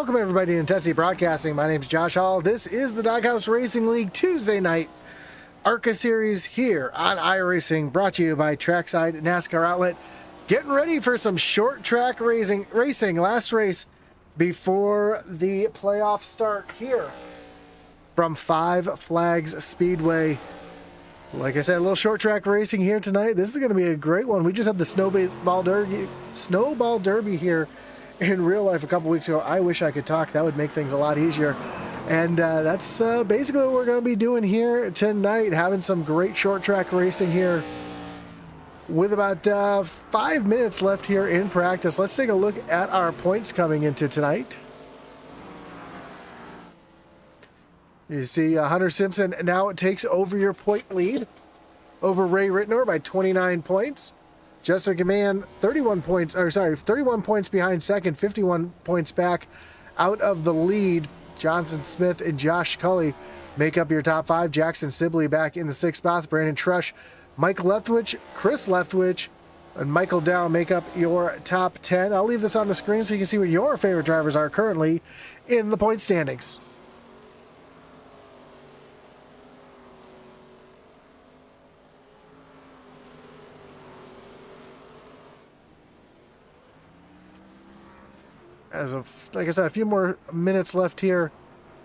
Welcome everybody to Intensity Broadcasting. My name is Josh Hall. This is the Doghouse Racing League Tuesday night ARCA series here on iRacing, brought to you by Trackside NASCAR Outlet. Getting ready for some short track racing. Last race before the playoff start here from Five Flags Speedway. Like I said, a little short track racing here tonight. This is going to be a great one. We just had the snowball derby here in real life a couple weeks ago. I wish I could talk. That would make things a lot easier. And that's basically what we're going to be doing here tonight, having some great short track racing here with about 5 minutes left here in practice. Let's take a look at our points coming into tonight. You see Hunter Simpson now takes over your point lead over Ray Rittenor by 29 points. Justin Command 31 points behind second, 51 points back out of the lead. Johnson Smith and Josh Cully make up your top five. Jackson Sibley back in the sixth spot. Brandon Trush, Mike Leftwich, Chris Leftwich, and Michael Dow make up your top 10. I'll leave this on the screen so you can see what your favorite drivers are currently in the point standings. As of, like I said, a few more minutes left here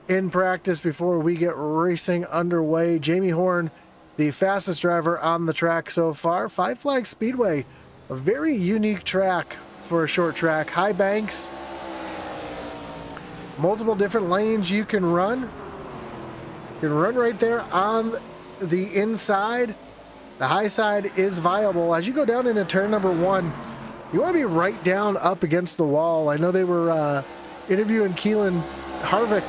in practice before we get racing underway. Jamie Horn, the fastest driver on the track so far. Five Flags Speedway, a very unique track for a short track. High banks, multiple different lanes you can run. You can run right there on the inside. The high side is viable. As you go down into turn number one, you want to be right down up against the wall. I know they were interviewing Keelan Harvick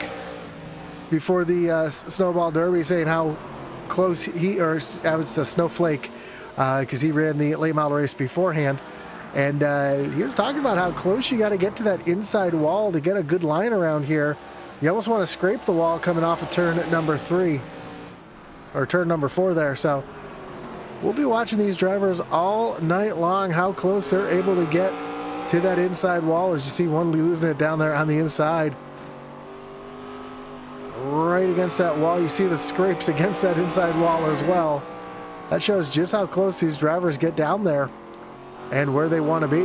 before the Snowball Derby, saying how close I was a Snowflake, because he ran the late model race beforehand. And he was talking about how close you got to get to that inside wall to get a good line around here. You almost want to scrape the wall coming off of turn number 3, or turn number 4 there. So we'll be watching these drivers all night long, how close they're able to get to that inside wall. As you see one losing it down there on the inside. Right against that wall. You see the scrapes against that inside wall as well. That shows just how close these drivers get down there and where they want to be.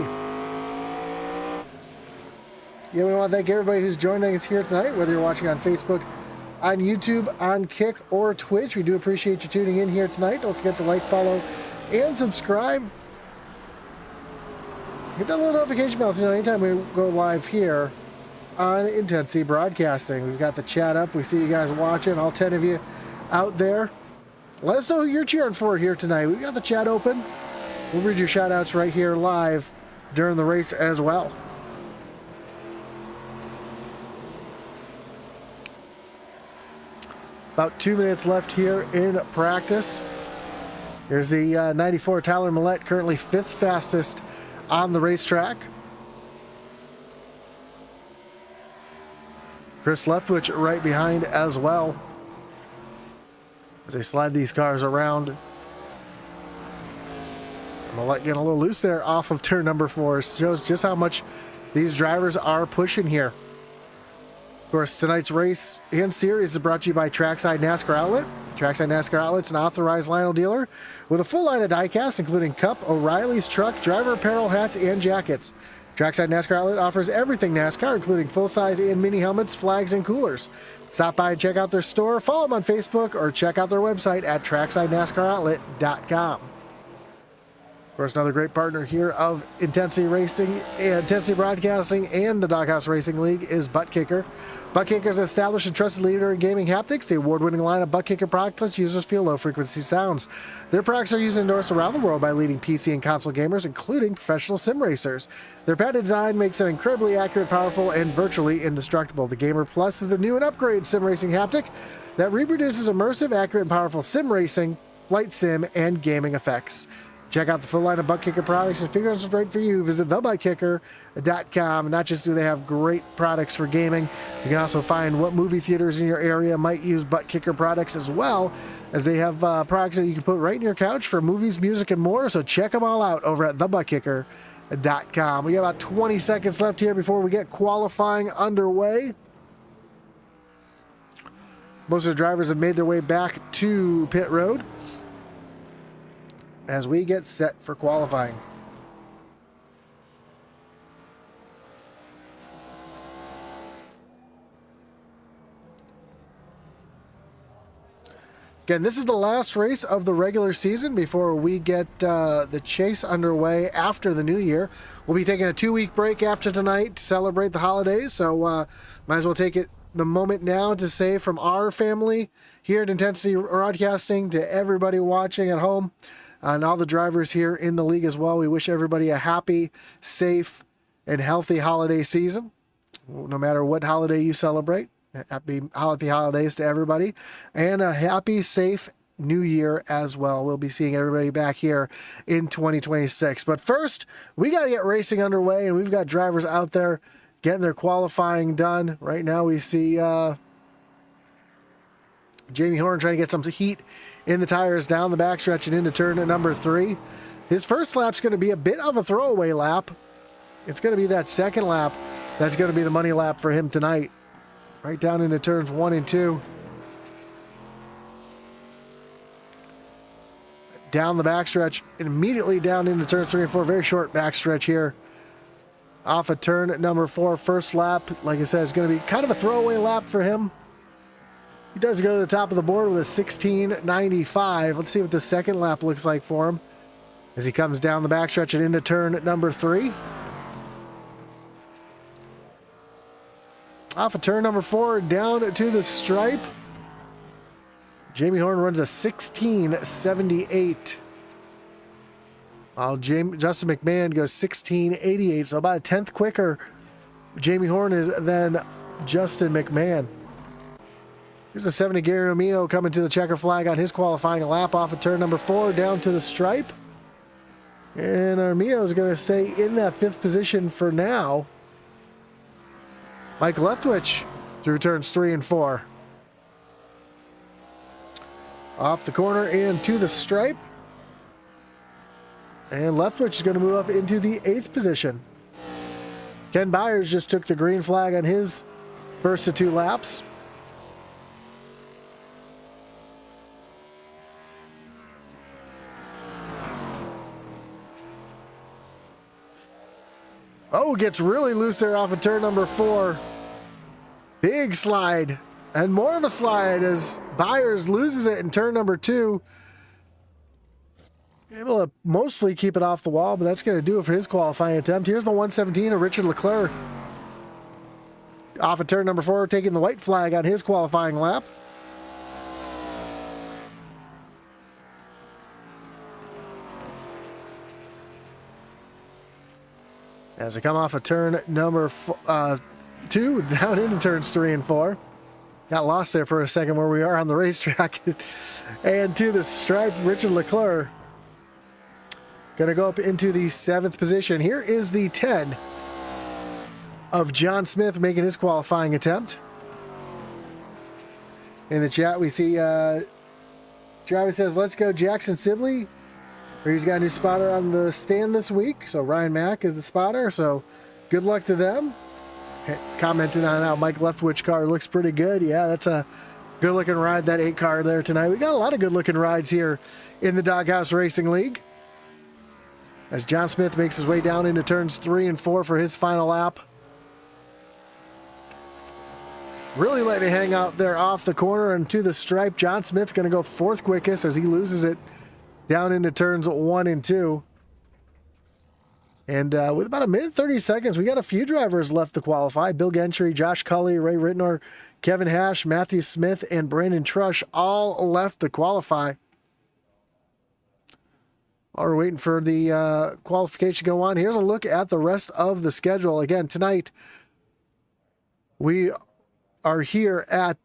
Yeah, we want to thank everybody who's joining us here tonight, whether you're watching on Facebook, on YouTube, on Kick, or Twitch. We do appreciate you tuning in here tonight. Don't forget to like, follow, and subscribe. Hit that little notification bell so you know anytime we go live here on Intensity Broadcasting. We've got the chat up. We see you guys watching, all 10 of you out there. Let us know who you're cheering for here tonight. We've got the chat open. We'll read your shout outs right here live during the race as well. About 2 minutes left here in practice. Here's the 94 Tyler Millette, currently 5th fastest on the racetrack. Chris Leftwich right behind as well, as they slide these cars around. Millette getting a little loose there off of turn number 4. Shows just how much these drivers are pushing here. Of course, tonight's race and series is brought to you by Trackside NASCAR Outlet. Trackside NASCAR Outlet's an authorized Lionel dealer with a full line of diecast, including Cup, O'Reilly's truck, driver apparel, hats, and jackets. Trackside NASCAR Outlet offers everything NASCAR, including full-size and mini helmets, flags, and coolers. Stop by and check out their store, follow them on Facebook, or check out their website at tracksidenascaroutlet.com. Of course, another great partner here of Intensity Racing, Intensity Broadcasting, and the Doghouse Racing League is Butt Kicker. Butt Kicker is an established and trusted leader in gaming haptics. The award-winning line of Butt Kicker products lets users feel low-frequency sounds. Their products are used and endorsed around the world by leading PC and console gamers, including professional sim racers. Their patented design makes them incredibly accurate, powerful, and virtually indestructible. The Gamer Plus is the new and upgraded sim racing haptic that reproduces immersive, accurate, and powerful sim racing, flight sim, and gaming effects. Check out the full line of Butt Kicker products and figure out what's right for you. Visit thebuttkicker.com. Not just do they have great products for gaming, you can also find what movie theaters in your area might use Butt Kicker products, as well as they have products that you can put right in your couch for movies, music, and more. So check them all out over at thebuttkicker.com. We got about 20 seconds left here before we get qualifying underway. Most of the drivers have made their way back to pit road as we get set for qualifying. Again, this is the last race of the regular season before we get the chase underway after the new year. We'll be taking a 2-week break after tonight to celebrate the holidays, so might as well take the moment now to say from our family here at Intensity Broadcasting to everybody watching at home and all the drivers here in the league as well, we wish everybody a happy, safe, and healthy holiday season, no matter what holiday you celebrate. Happy holidays to everybody, and a happy, safe new year as well. We'll be seeing everybody back here in 2026. But first, we got to get racing underway, and we've got drivers out there getting their qualifying done. Right now, we see Jamie Horn trying to get some heat in the tires down the backstretch and into turn at number 3. His first lap's going to be a bit of a throwaway lap. It's going to be that second lap that's going to be the money lap for him tonight. Right down into turns 1 and 2. Down the backstretch, and immediately down into turns 3 and 4. Very short backstretch here. Off of turn at number 4. First lap, like I said, is going to be kind of a throwaway lap for him. He does go to the top of the board with a 16.95. Let's see what the second lap looks like for him as he comes down the backstretch and into turn at number 3. Off of turn number 4, down to the stripe. Jamie Horn runs a 16.78. While Justin McMahon goes 16.88, so about a tenth quicker. Jamie Horn is than Justin McMahon. Here's a 70 Gary Romeo coming to the checker flag on his qualifying lap off of turn number 4, down to the stripe. And Romeo is going to stay in that 5th position for now. Mike Leftwich through turns 3 and 4. Off the corner and to the stripe. And Leftwich is going to move up into the 8th position. Ken Byers just took the green flag on his first of 2 laps. Oh, gets really loose there off of turn number 4. Big slide. And more of a slide as Byers loses it in turn number 2. Able to mostly keep it off the wall, but that's going to do it for his qualifying attempt. Here's the 117 of Richard Leclerc. Off of turn number 4, taking the white flag on his qualifying lap. As they come off of turn number 2, down into turns 3 and 4. Got lost there for a second where we are on the racetrack. And to the stripe, Richard Leclerc. Going to go up into the 7th position. Here is the 10 of John Smith making his qualifying attempt. In the chat, we see Travis says, let's go Jackson Sibley. He's got a new spotter on the stand this week. So Ryan Mack is the spotter. So good luck to them. Commenting on how Mike Leftwich car looks pretty good. Yeah, that's a good looking ride, that 8 car there tonight. We got a lot of good looking rides here in the Doghouse Racing League. As John Smith makes his way down into turns 3 and 4 for his final lap. Really letting it hang out there off the corner and to the stripe. John Smith going to go 4th quickest as he loses it down into turns 1 and 2. And with about a minute 30 seconds, we got a few drivers left to qualify. Bill Gentry, Josh Cully, Ray Rittenor, Kevin Hash, Matthew Smith, and Brandon Trush all left to qualify. While we're waiting for the qualification to go on, here's a look at the rest of the schedule. Again, tonight we are here at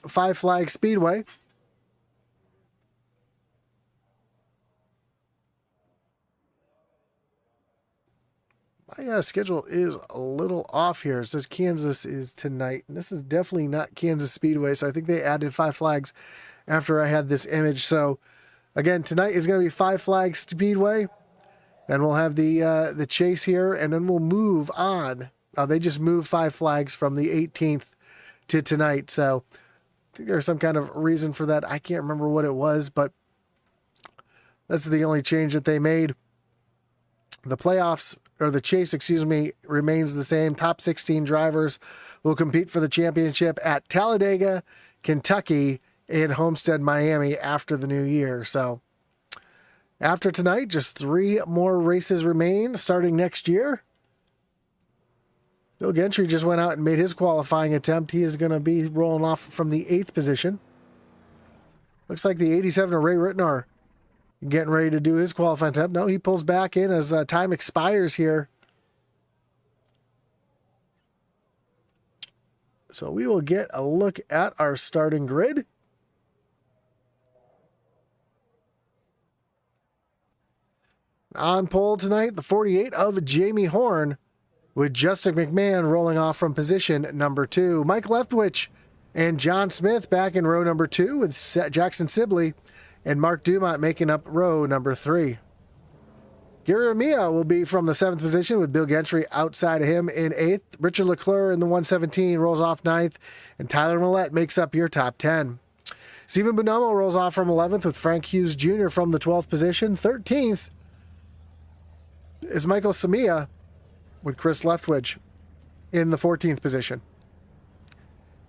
Five Flags Speedway. My schedule is a little off here. It says Kansas is tonight, and this is definitely not Kansas Speedway, so I think they added Five Flags after I had this image. So, again, tonight is going to be Five Flags Speedway. Then we'll have the chase here, and then we'll move on. They just moved 5 flags from the 18th to tonight, so I think there's some kind of reason for that. I can't remember what it was, but that's the only change that they made. The playoffs, or the chase, excuse me, remains the same. Top 16 drivers will compete for the championship at Talladega, Kentucky, and Homestead, Miami after the new year. So after tonight, just 3 more races remain starting next year. Bill Gentry just went out and made his qualifying attempt. He is going to be rolling off from the 8th position. Looks like the 87 of Ray Ritenour getting ready to do his qualifying attempt. No, he pulls back in as time expires here. So we will get a look at our starting grid. On pole tonight, the 48 of Jamie Horn, with Justin McMahon rolling off from position number 2. Mike Leftwich and John Smith back in row number 2, with Jackson Sibley and Mark Dumont making up row number 3. Gary Mia will be from the 7th position, with Bill Gentry outside of him in 8th. Richard Leclerc in the 117 rolls off 9th, and Tyler Millette makes up your top 10. Stephen Bonomo rolls off from 11th, with Frank Hughes Jr. from the 12th position. 13th is Michael Samia, with Chris Leftwich in the 14th position.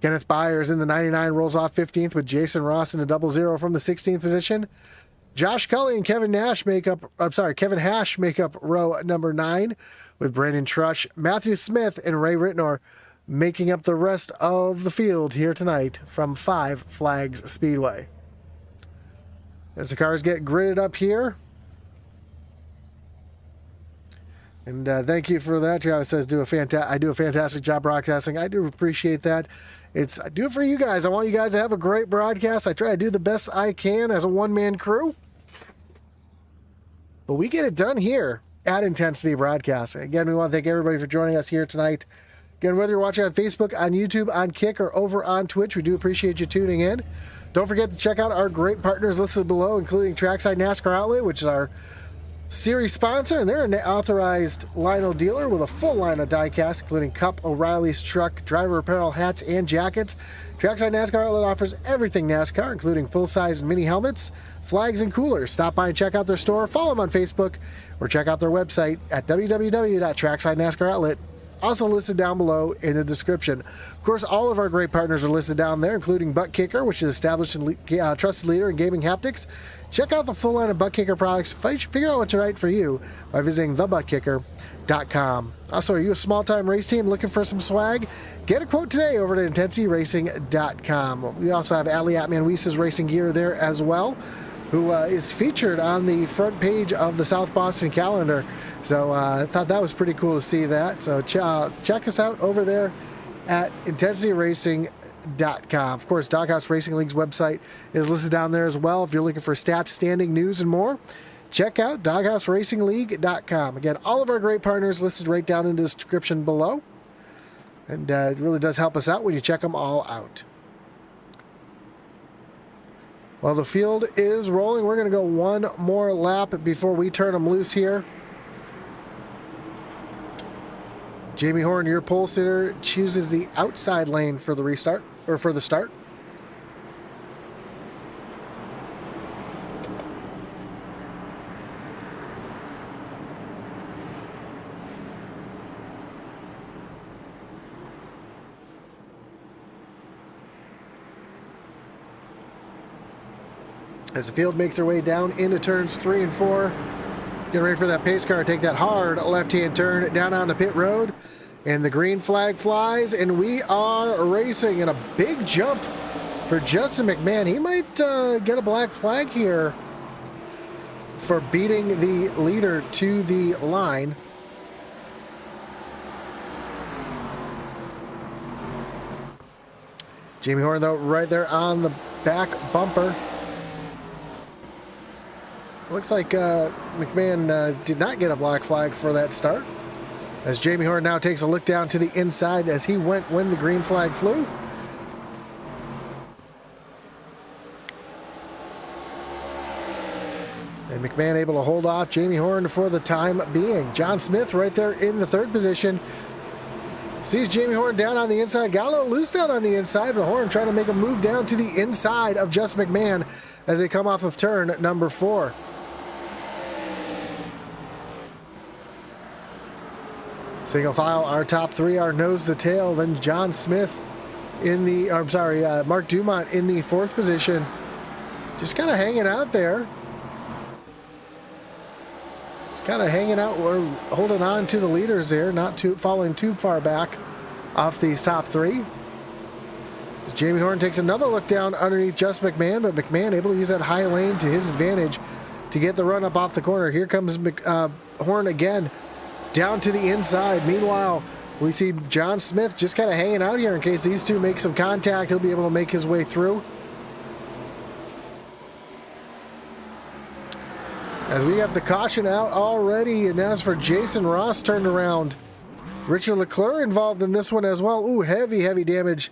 Kenneth Byers in the 99 rolls off 15th, with Jason Ross in the 00 from the 16th position. Josh Cully and Kevin Hash make up row number 9, with Brandon Trush, Matthew Smith, and Ray Ritenour making up the rest of the field here tonight from 5 Flags Speedway. As the cars get gridded up here. And thank you for that. Travis says, I do a fantastic job broadcasting. I do appreciate that. I do it for you guys. I want you guys to have a great broadcast. I try to do the best I can as a one-man crew. But we get it done here at Intensity Broadcasting. Again, we want to thank everybody for joining us here tonight. Again, whether you're watching on Facebook, on YouTube, on Kick, or over on Twitch, we do appreciate you tuning in. Don't forget to check out our great partners listed below, including Trackside NASCAR Outlet, which is our series sponsor, and they're an authorized Lionel dealer with a full line of diecast, including Cup, O'Reilly's truck, driver apparel, hats, and jackets. Trackside NASCAR Outlet offers everything NASCAR, including full-size mini helmets, flags, and coolers. Stop by and check out their store, follow them on Facebook, or check out their website at www.tracksidenascaroutlet. Also listed down below in the description. Of course, all of our great partners are listed down there, including Butt Kicker, which is established and trusted leader in gaming haptics. Check out the full line of Butt Kicker products. Figure out what's right for you by visiting thebuttkicker.com. Also, are you a small-time race team looking for some swag? Get a quote today over at IntensityRacing.com. We also have Ali Atman Weiss's racing gear there as well, who is featured on the front page of the South Boston calendar. So I thought that was pretty cool to see that. So check us out over there at IntensityRacing.com. Of course, Doghouse Racing League's website is listed down there as well. If you're looking for stats, standing, news, and more, check out DoghouseRacingLeague.com. Again, all of our great partners listed right down in the description below. And it really does help us out when you check them all out. Well, the field is rolling. We're going to go one more lap before we turn them loose here. Jamie Horn, your pole sitter, chooses the outside lane for the restart, or for the start. As the field makes their way down into turns 3 and 4, get ready for that pace car to take that hard left-hand turn down onto pit road. And the green flag flies, and we are racing. And a big jump for Justin McMahon. He might get a black flag here for beating the leader to the line. Jamie Horn, though, right there on the back bumper. Looks like McMahon did not get a black flag for that start, as Jamie Horn now takes a look down to the inside as he went when the green flag flew. And McMahon able to hold off Jamie Horn for the time being. John Smith right there in the third position. Sees Jamie Horn down on the inside. Got a little loose down on the inside, but Horn trying to make a move down to the inside of Justin McMahon as they come off of turn number 4. Single file, our top 3 are nose to tail. Then John Smith in the, Mark Dumont in the 4th position. Just kind of hanging out there. Just kind of hanging out. We're holding on to the leaders there, not too falling too far back off these top 3. As Jamie Horn takes another look down underneath Just McMahon, but McMahon able to use that high lane to his advantage to get the run up off the corner. Here comes Horn again. Down to the inside. Meanwhile, we see John Smith just kind of hanging out here in case these two make some contact. He'll be able to make his way through. As we have the caution out already, and as for Jason Ross turned around. Richard Leclerc involved in this one as well. Ooh, heavy damage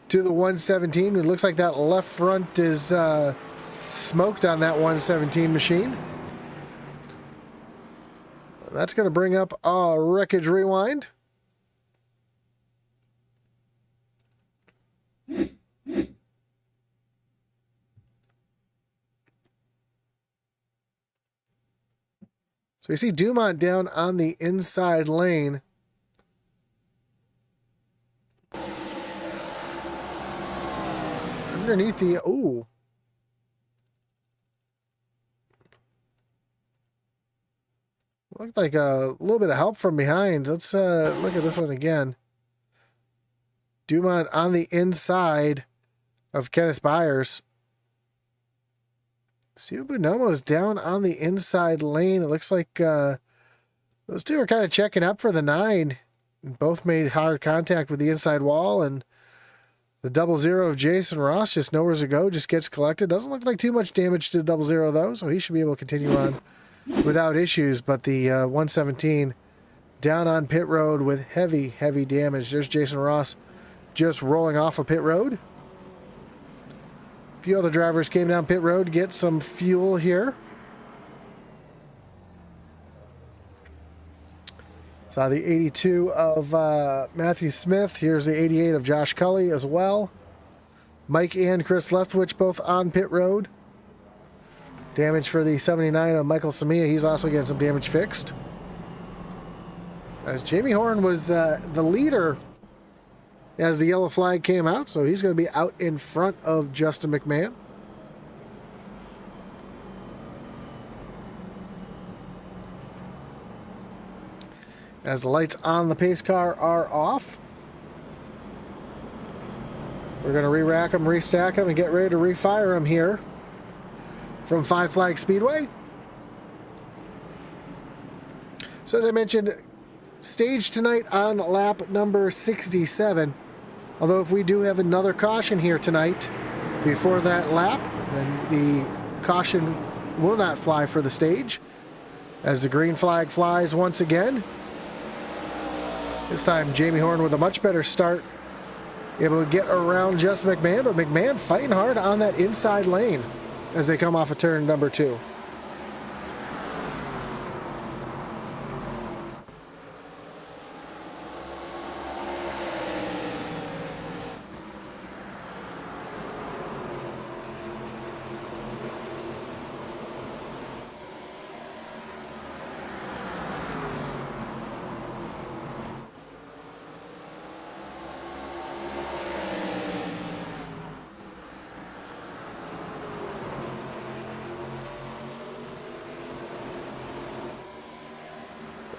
to the 117. It looks like that left front is smoked on that 117 machine. That's going to bring up a wreckage rewind. So we see Dumont down on the inside lane. Underneath the, ooh. Looked like a little bit of help from behind. Let's look at this one again. Dumont on the inside of Kenneth Byers. Steve Bonomo's down on the inside lane. It looks like those two are kind of checking up for the 9. Both made hard contact with the inside wall, and the 00 of Jason Ross just nowhere to go, just gets collected. Doesn't look like too much damage to the 00 though, so he should be able to continue on without issues. But the 117 down on pit road with heavy damage. There's Jason Ross just rolling off of pit road. A few other drivers came down pit road to get some fuel here. Saw the 82 of Matthew Smith. Here's the 88 of Josh Cully as well. Mike and Chris Leftwich both on pit road. Damage for the 79 of Michael Samia. He's also getting some damage fixed. As Jamie Horn was the leader as the yellow flag came out, so he's going to be out in front of Justin McMahon. As the lights on the pace car are off, we're going to re-rack them, restack them, and get ready to refire them here from Five Flag Speedway. So as I mentioned, stage tonight on lap number 67. Although if we do have another caution here tonight before that lap, then the caution will not fly for the stage as the green flag flies once again. This time Jamie Horn with a much better start, able to get around Justin McMahon, but McMahon fighting hard on that inside lane as they come off of turn number 2.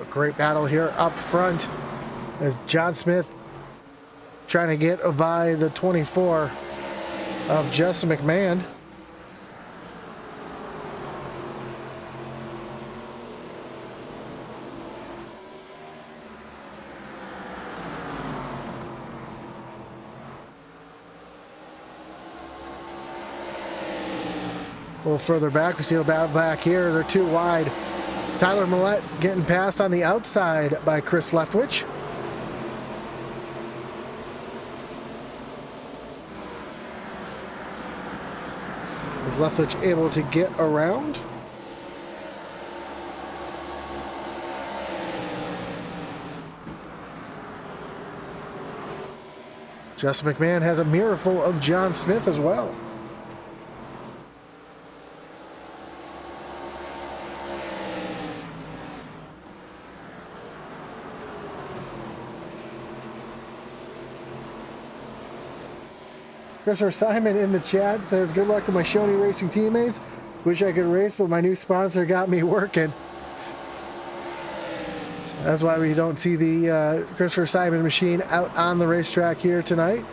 Great battle here up front as John Smith trying to get by the 24 of Justin McMahon. A little further back, we see a battle back here. They're too wide. Tyler Millette getting passed on the outside by Chris Leftwich. Is Leftwich able to get around? Justin McMahon has a mirror full of John Smith as well. Christopher Simon in the chat says, good luck to my Shoney Racing teammates. Wish I could race, but my new sponsor got me working. That's why we don't see the Christopher Simon machine out on the racetrack here tonight.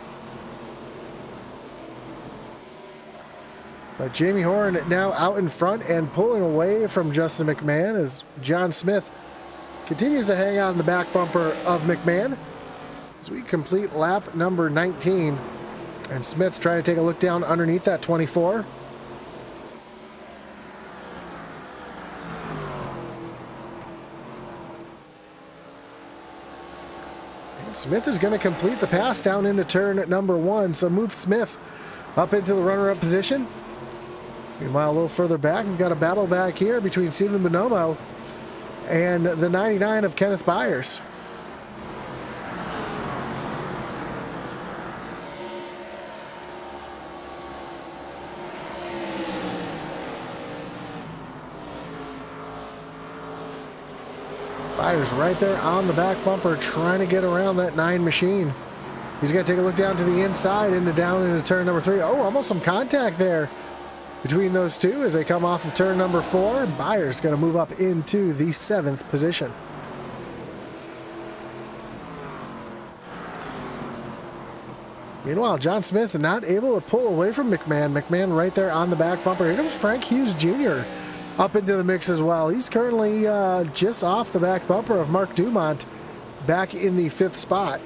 But Jamie Horn now out in front and pulling away from Justin McMahon as John Smith continues to hang on the back bumper of McMahon as we complete lap number 19. And Smith trying to take a look down underneath that 24. And Smith is going to complete the pass down into turn number 1. So move Smith up into the runner-up position. Meanwhile, a little further back, we've got a battle back here between Stephen Bonomo and the 99 of Kenneth Byers. Byers right there on the back bumper trying to get around that 9 machine. He's got to take a look down to the inside down into turn number 3. Oh, almost some contact there between those two as they come off of turn number 4. Byers going to move up into the 7th position. Meanwhile, John Smith not able to pull away from McMahon. McMahon right there on the back bumper. Here comes Frank Hughes Jr. up into the mix as well. He's currently just off the back bumper of Mark Dumont, back in the 5th spot.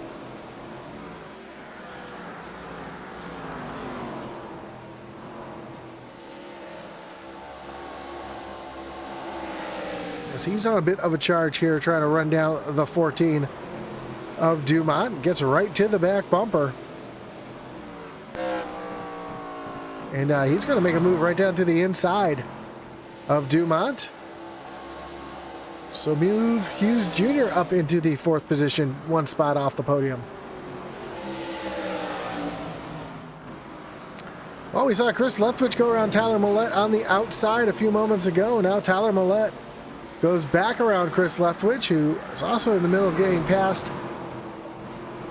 As he's on a bit of a charge here, trying to run down the 14 of Dumont. Gets right to the back bumper. And he's going to make a move right down to the inside of Dumont. So move Hughes Jr. up into the 4th position, 1 spot off the podium. Well, we saw Chris Leftwich go around Tyler Millette on the outside a few moments ago. Now Tyler Millette goes back around Chris Leftwich, who is also in the middle of getting passed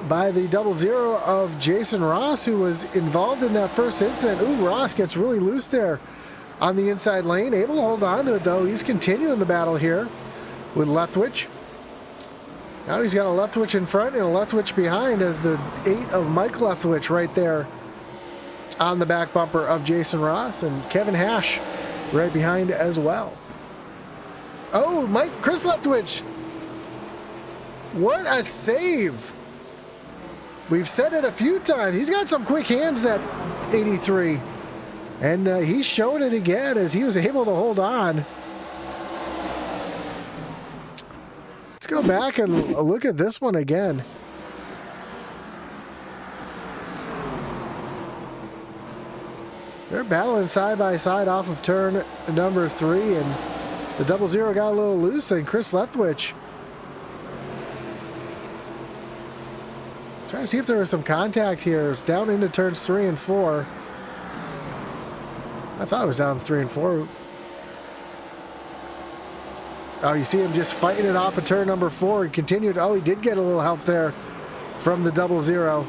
by the 00 of Jason Ross, who was involved in that first incident. Ooh, Ross gets really loose there on the inside lane. Able to hold on to it, though. He's continuing the battle here with Leftwich. Now he's got a Leftwich in front and a Leftwich behind as the 8 of Mike Leftwich right there on the back bumper of Jason Ross, and Kevin Hash right behind as well. Oh, Chris Leftwich. What a save. We've said it a few times. He's got some quick hands, that 83. And he's showing it again as he was able to hold on. Let's go back and look at this one again. They're battling side by side off of turn number 3, and the 00 got a little loose, and Chris Leftwich trying to see if there was some contact here. It's down into turns 3 and 4. I thought it was down 3 and 4. Oh, you see him just fighting it off of turn number 4 and continued. Oh, he did get a little help there from the 00.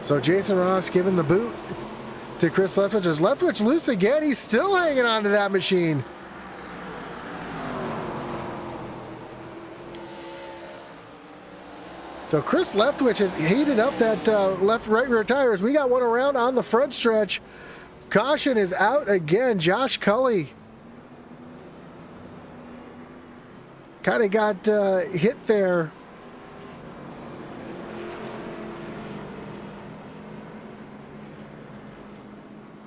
So Jason Ross giving the boot to Chris Leftwich. Is Leftwich loose again? He's still hanging on to that machine. So Chris Leftwich has heated up that left-right rear tires. We got one around on the front stretch. Caution is out again. Josh Cully kind of got hit there.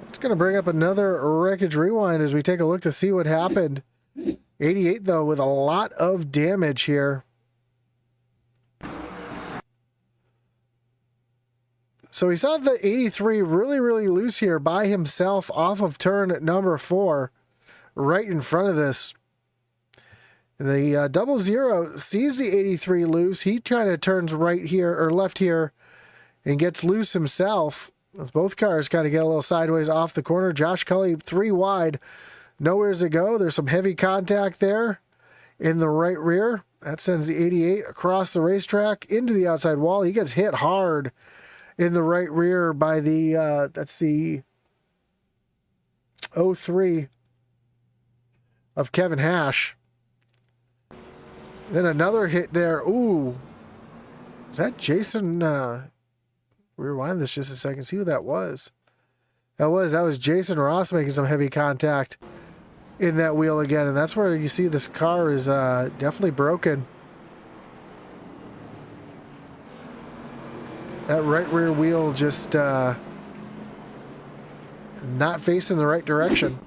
It's going to bring up another wreckage rewind as we take a look to see what happened. 88, though, with a lot of damage here. So we saw the 83 really loose here by himself off of turn number 4, right in front of this. And the 00 sees the 83 loose. He kind of turns right here or left here and gets loose himself. As both cars kind of get a little sideways off the corner. Josh Cully 3 wide. Nowhere to go. There's some heavy contact there in the right rear. That sends the 88 across the racetrack into the outside wall. He gets hit hard in the right rear by the, that's the 03 of Kevin Hash. Then another hit there. Ooh. Is that Jason? Rewind this just a second. See who that was. That was Jason Ross making some heavy contact in that wheel again. And that's where you see this car is definitely broken. That right rear wheel just not facing the right direction.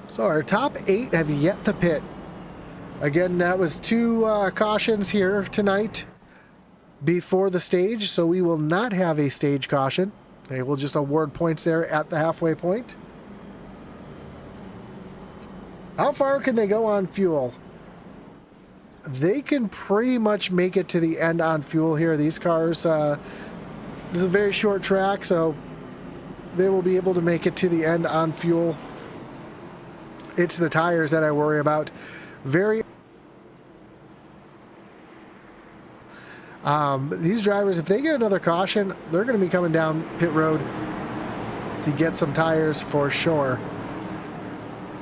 So our top 8 have yet to pit. Again, that was 2 cautions here tonight before the stage, so we will not have a stage caution. They will just award points there at the halfway point. How far can they go on fuel? They can pretty much make it to the end on fuel here. These cars, this is a very short track, so they will be able to make it to the end on fuel. It's the tires that I worry about. These drivers, if they get another caution, they're going to be coming down pit road to get some tires for sure.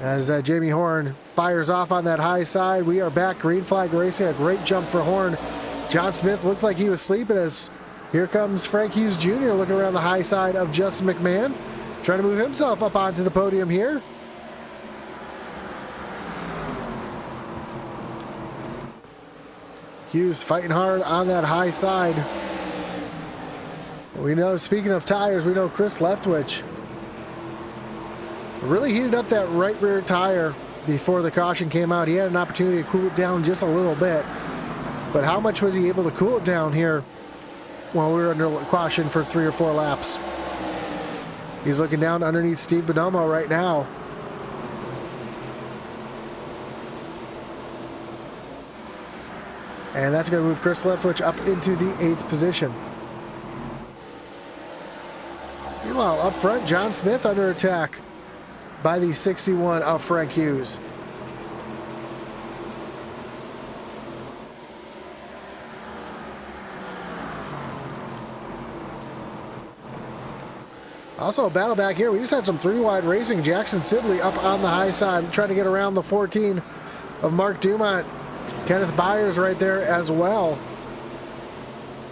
As Jamie Horn fires off on that high side, we are back. Green flag racing, a great jump for Horn. John Smith looked like he was sleeping as here comes Frank Hughes Jr. looking around the high side of Justin McMahon, trying to move himself up onto the podium here. Hughes fighting hard on that high side. We know, speaking of tires, we know Chris Leftwich really heated up that right rear tire before the caution came out. He had an opportunity to cool it down just a little bit. But how much was he able to cool it down here while we were under caution for 3 or 4 laps? He's looking down underneath Steve Bonomo right now. And that's going to move Chris Leftwich up into the 8th position. Meanwhile, up front, John Smith under attack by the 61 of Frank Hughes. Also a battle back here. We just had some 3-wide racing. Jackson Sibley up on the high side, trying to get around the 14 of Mark Dumont. Kenneth Byers right there as well.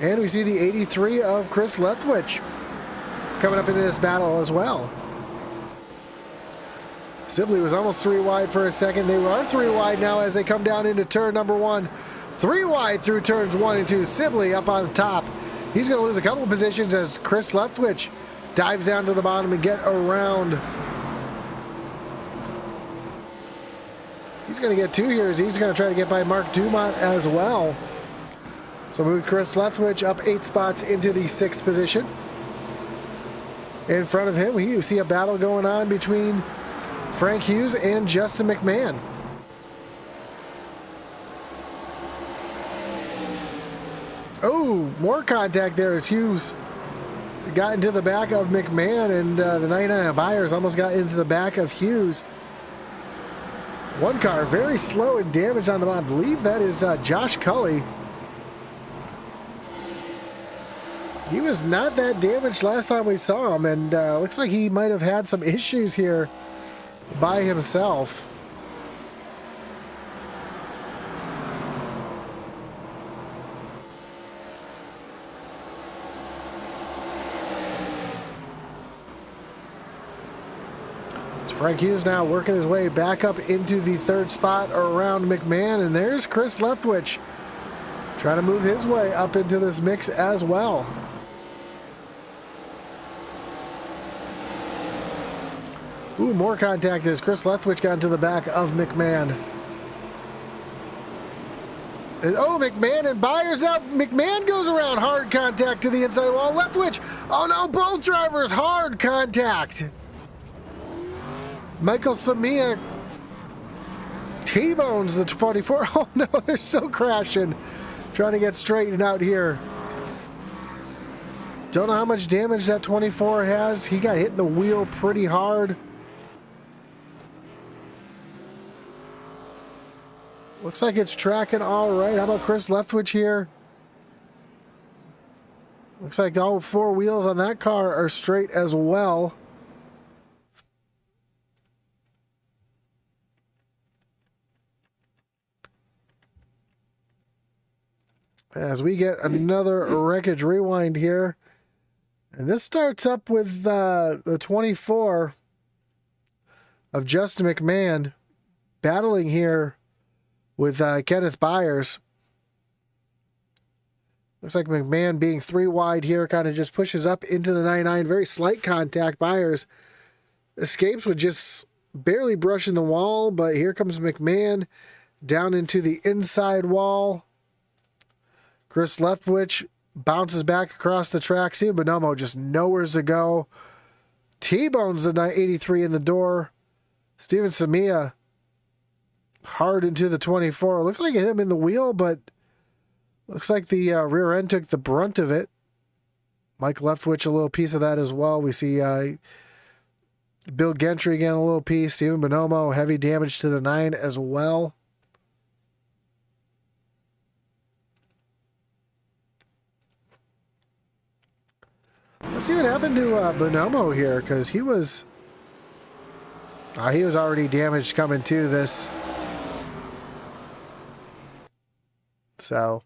And we see the 83 of Chris Leftwich coming up into this battle as well. Sibley was almost 3 wide for a second. They are 3 wide now as they come down into turn number 1. 3 wide through turns 1 and 2. Sibley up on top. He's going to lose a couple positions as Chris Leftwich dives down to the bottom and get around. He's going to get 2 here as he's going to try to get by Mark Dumont as well. So moves Chris Leftwich up 8 spots into the 6th position. In front of him, we see a battle going on between Frank Hughes and Justin McMahon. Oh, more contact there as Hughes got into the back of McMahon, and the 99 Byers almost got into the back of Hughes. One car very slow and damaged on the bottom. I believe that is Josh Cully. He was not that damaged last time we saw him, and looks like he might have had some issues here by himself. Frank Hughes now working his way back up into the 3rd spot around McMahon, and there's Chris Leftwich trying to move his way up into this mix as well. Ooh, more contact as Chris Leftwich got into the back of McMahon. And, oh, McMahon and Byers now. McMahon goes around. Hard contact to the inside wall. Leftwich. Oh, no. Both drivers. Hard contact. Michael Samia T-bones the 24. Oh, no. They're still crashing. Trying to get straightened out here. Don't know how much damage that 24 has. He got hit in the wheel pretty hard. Looks like it's tracking all right. How about Chris Leftwich here? Looks like all four wheels on that car are straight as well. As we get another wreckage rewind here. And this starts up with the 24 of Justin McMahon battling here with Kenneth Byers. Looks like McMahon being 3 wide here kind of just pushes up into the 99. Very slight contact. Byers escapes with just barely brushing the wall, but here comes McMahon down into the inside wall. Chris Leftwich bounces back across the track. See Bonomo just nowhere to go. T-bones the 83 in the door. Steven Samia hard into the 24. Looks like it hit him in the wheel, but looks like the rear end took the brunt of it. Mike Leftwich a little piece of that as well. We see Bill Gentry again a little piece. Steven Bonomo heavy damage to the 9 as well. Let's see what happened to Bonomo here, because he was already damaged coming to this. So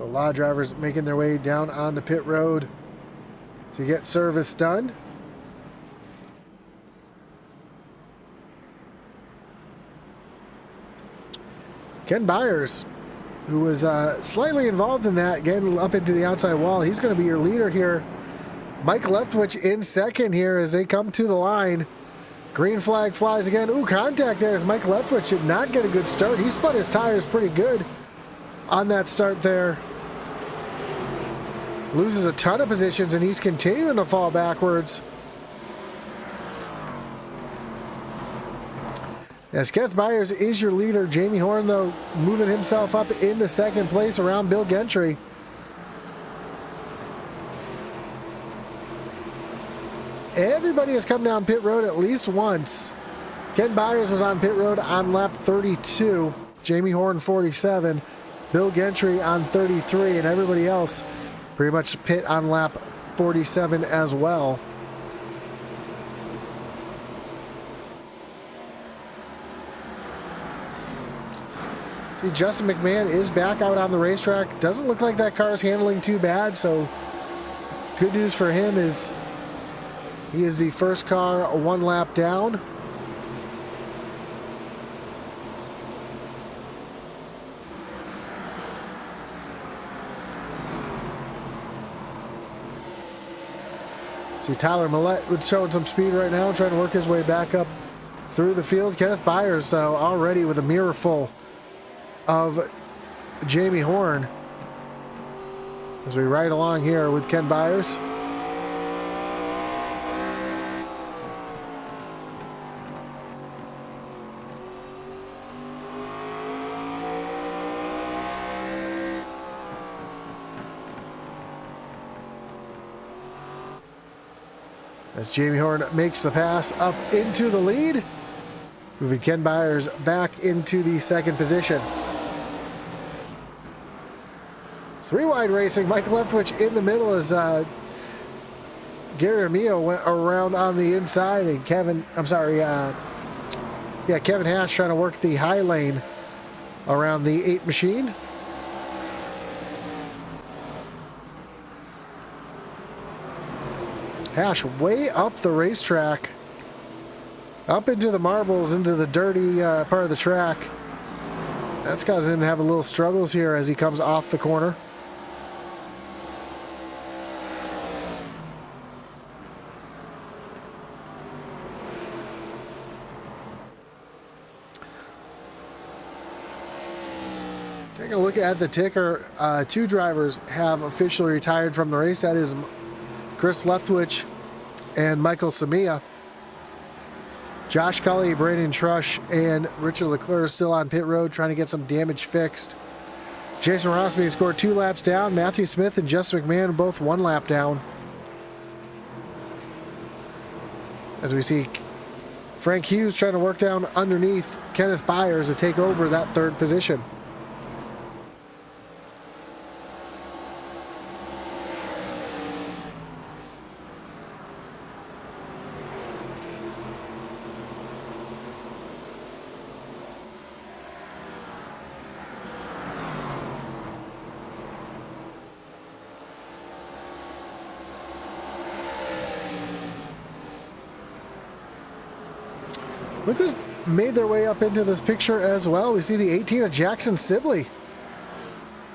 a lot of drivers making their way down on the pit road to get service done. Ken Byers, who was slightly involved in that, getting up into the outside wall. He's going to be your leader here. Mike Leftwich in second here as they come to the line. Green flag flies again. Ooh, contact there as Mike Leftwich did not get a good start. He spun his tires pretty good on that start there. Loses a ton of positions, and he's continuing to fall backwards. As Kenneth Byers is your leader, Jamie Horn, though, moving himself up into second place around Bill Gentry. Everybody has come down pit road at least once. Ken Byers was on pit road on lap 32. Jamie Horn 47. Bill Gentry on 33. And everybody else pretty much pit on lap 47 as well. See, Justin McMahon is back out on the racetrack. Doesn't look like that car is handling too bad, so good news for him is he is the first car 1 lap down. See, Tyler Millette would showing some speed right now, trying to work his way back up through the field. Kenneth Byers, though, already with a mirror full of Jamie Horn as we ride along here with Ken Byers. As Jamie Horn makes the pass up into the lead, moving Ken Byers back into the second position. 3 wide racing. Mike Leftwich in the middle as Gary Armillo went around on the inside, and Kevin Hash trying to work the high lane around the 8 machine. Hash way up the racetrack, up into the marbles, into the dirty part of the track. That's causing him to have a little struggles here as he comes off the corner. Taking a look at the ticker, two drivers have officially retired from the race. That is Chris Leftwich and Michael Samia. Josh Cully, Brandon Trush, and Richard Leclerc are still on pit road trying to get some damage fixed. Jason Rossby scored 2 laps down. Matthew Smith and Justin McMahon both 1 lap down. As we see Frank Hughes trying to work down underneath Kenneth Byers to take over that 3rd position. Look who's made their way up into this picture as well. We see the 18 of Jackson Sibley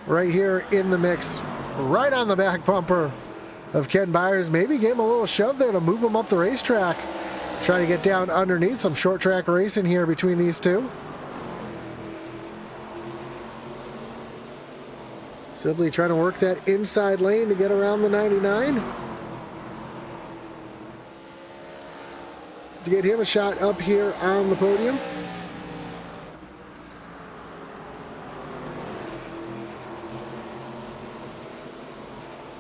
right here in the mix, right on the back bumper of Ken Byers. Maybe gave him a little shove there to move him up the racetrack. Try to get down underneath. Some short track racing here between these two. Sibley trying to work that inside lane to get around the 99. To get him a shot up here on the podium.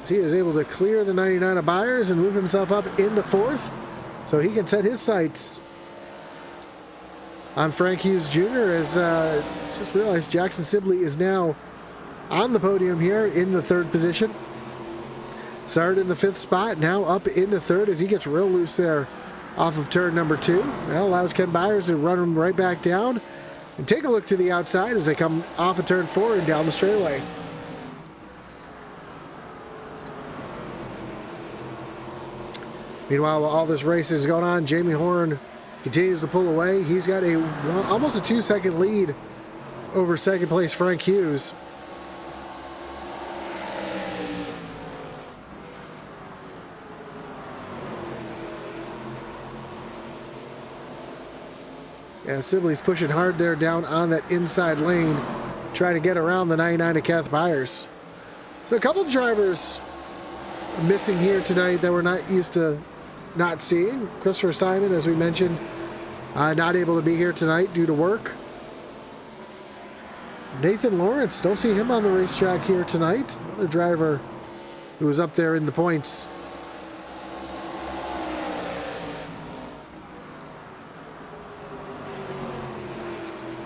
So he is able to clear the 99 of Byers and move himself up into 4th, so he can set his sights on Frank Hughes Jr. as just realized Jackson Sibley is now on the podium here in the 3rd position. Started in the 5th spot, now up into 3rd as he gets real loose there off of turn number 2. That allows Ken Byers to run him right back down. And take a look to the outside as they come off of turn 4 and down the straightaway. Meanwhile, while all this race is going on, Jamie Horn continues to pull away. He's got almost a 2-second lead over 2nd place Frank Hughes. And Sibley's pushing hard there down on that inside lane, trying to get around the 99 of Kenneth Byers. So a couple of drivers missing here tonight that we're not used to not seeing. Christopher Simon, as we mentioned, not able to be here tonight due to work. Nathan Lawrence, don't see him on the racetrack here tonight. Another driver who was up there in the points.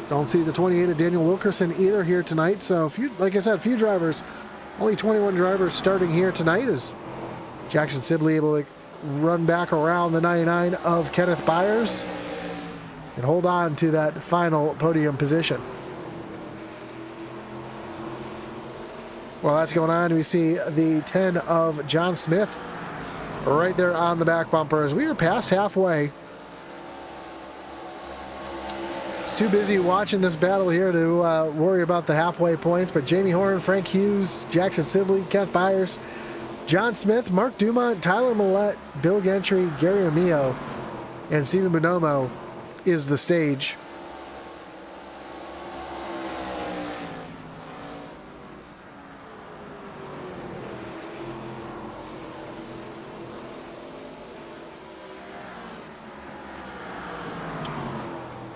Don't see the 28 of Daniel Wilkerson either here tonight. So, like I said, a few drivers, only 21 drivers starting here tonight. Is Jackson Sibley able to run back around the 99 of Kenneth Byers and hold on to that final podium position. While that's going on, we see the 10 of John Smith right there on the back bumper as we are past halfway. It's too busy watching this battle here to worry about the halfway points, but Jamie Horn, Frank Hughes, Jackson Sibley, Kenneth Byers, John Smith, Mark Dumont, Tyler Millette, Bill Gentry, Gary Amio, and Steven Bonomo is the stage.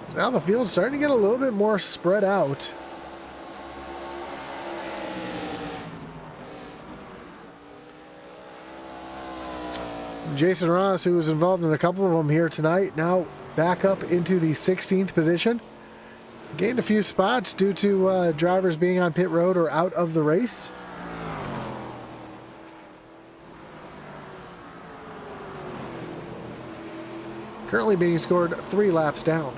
So now the field's starting to get a little bit more spread out. Jason Ross, who was involved in a couple of them here tonight, now back up into the 16th position. Gained a few spots due to drivers being on pit road or out of the race. Currently being scored 3 laps down.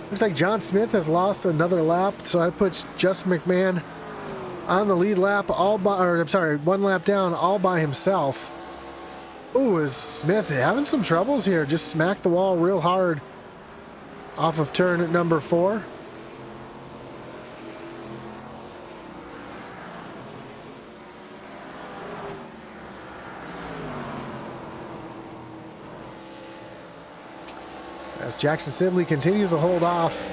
Looks like John Smith has lost another lap, so that puts Justin McMahon on the lead lap, one lap down, all by himself. Ooh, is Smith having some troubles here? Just smacked the wall real hard off of turn number 4. as Jackson Sibley continues to hold off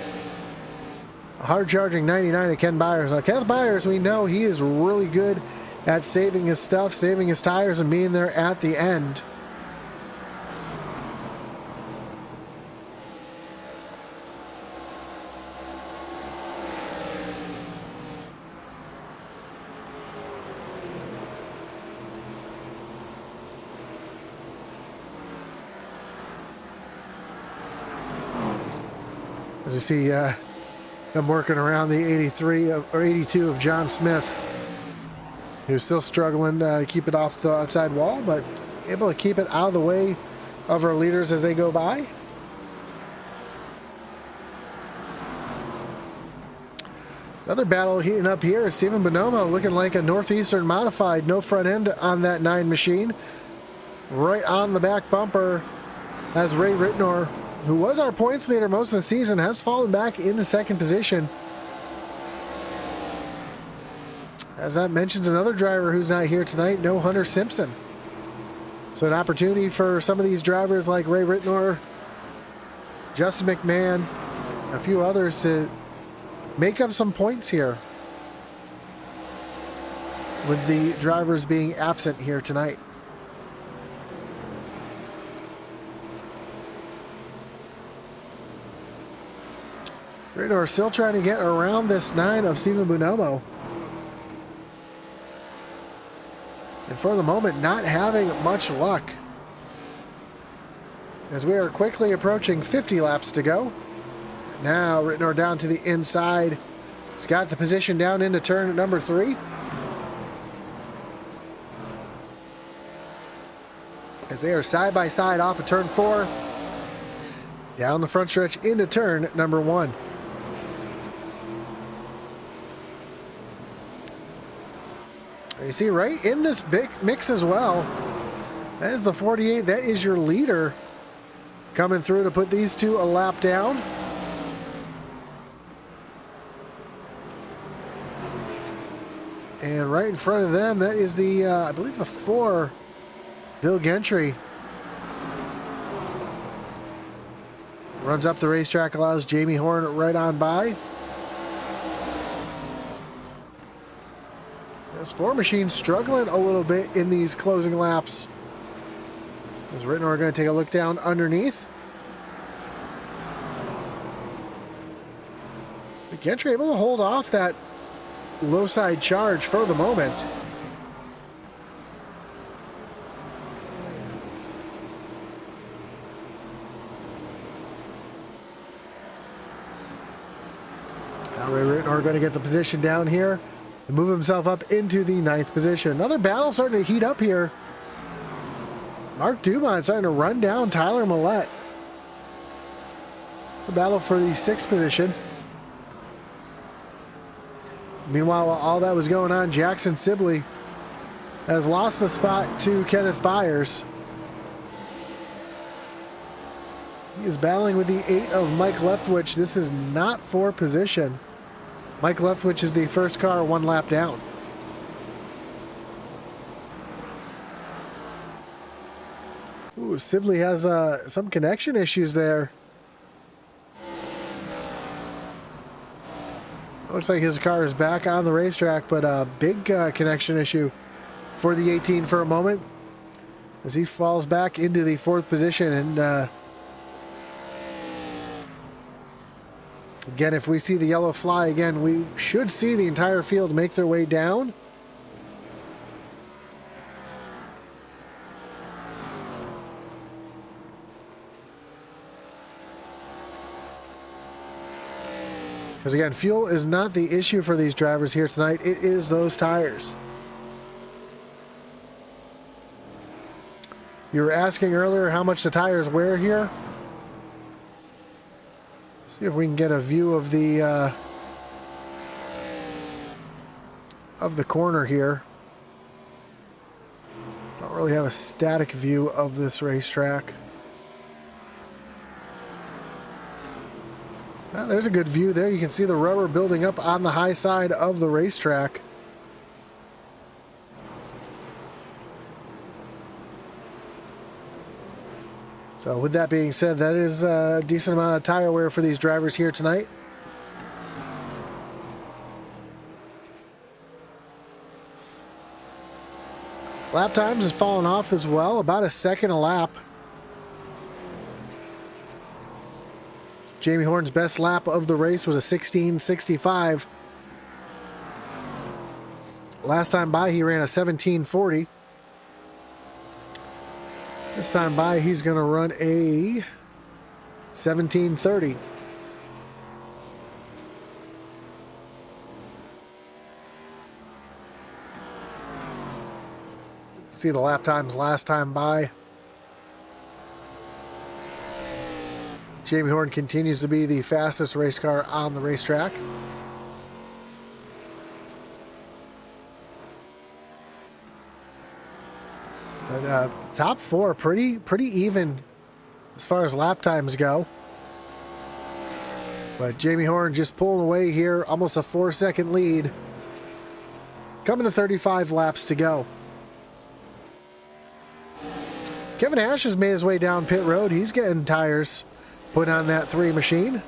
a hard-charging 99 of Ken Byers. Now, Kenneth Byers, we know he is really good at saving his stuff, saving his tires, and being there at the end. As you see, I'm working around the 83 or 82 of John Smith. He was still struggling to keep it off the outside wall, but able to keep it out of the way of our leaders as they go by. Another battle heating up here is Stephen Bonomo looking like a Northeastern modified, no front end on that 9 machine. Right on the back bumper as Ray Ritnor, who was our points leader most of the season, has fallen back into second position. As that mentions another driver who's not here tonight, no Hunter Simpson. So an opportunity for some of these drivers like Ray Ritnor, Justin McMahon, a few others to make up some points here with the drivers being absent here tonight. Ritnor still trying to get around this 9 of Stephen Bonomo. And for the moment, not having much luck. As we are quickly approaching 50 laps to go. Now Ritnor down to the inside. He's got the position down into turn number 3. As they are side by side off of turn 4. Down the front stretch into turn number 1. You see right in this big mix as well, that is the 48. That is your leader coming through to put these two a lap down. And right in front of them, that is the, I believe the 4, Bill Gentry. Runs up the racetrack, allows Jamie Horn right on by. This 4 machine struggling a little bit in these closing laps. As Ritnor are going to take a look down underneath. But Gentry able to hold off that low side charge for the moment. Now Ray Ritnor are going to get the position down here. Move himself up into the 9th position. Another battle starting to heat up here. Mark Dumont starting to run down Tyler Millette. It's a battle for the 6th position. Meanwhile, while all that was going on, Jackson Sibley has lost the spot to Kenneth Byers. He is battling with the 8 of Mike Leftwich. This is not for position. Mike Leftwich is the first car 1 lap down. Ooh, Sibley has some connection issues there. Looks like his car is back on the racetrack, but a big connection issue for the 18 for a moment as he falls back into the 4th position. And again, if we see the yellow fly again, we should see the entire field make their way down. Because again, fuel is not the issue for these drivers here tonight. It is those tires. You were asking earlier how much the tires wear here. See if we can get a view of the corner here. Don't really have a static view of this racetrack. Well, there's a good view there. You can see the rubber building up on the high side of the racetrack. So with that being said, that is a decent amount of tire wear for these drivers here tonight. Lap times has fallen off as well, about a second a lap. Jamie Horn's best lap of the race was a 16:65. Last time by, he ran a 17:40. This time by, he's going to run a 17:30. See the lap times last time by. Jamie Horn continues to be the fastest race car on the racetrack. But top four, pretty even as far as lap times go. But Jamie Horn just pulling away here, almost a 4-second lead. Coming to 35 laps to go. Kevin Ash has made his way down pit road. He's getting tires put on that 3 machine.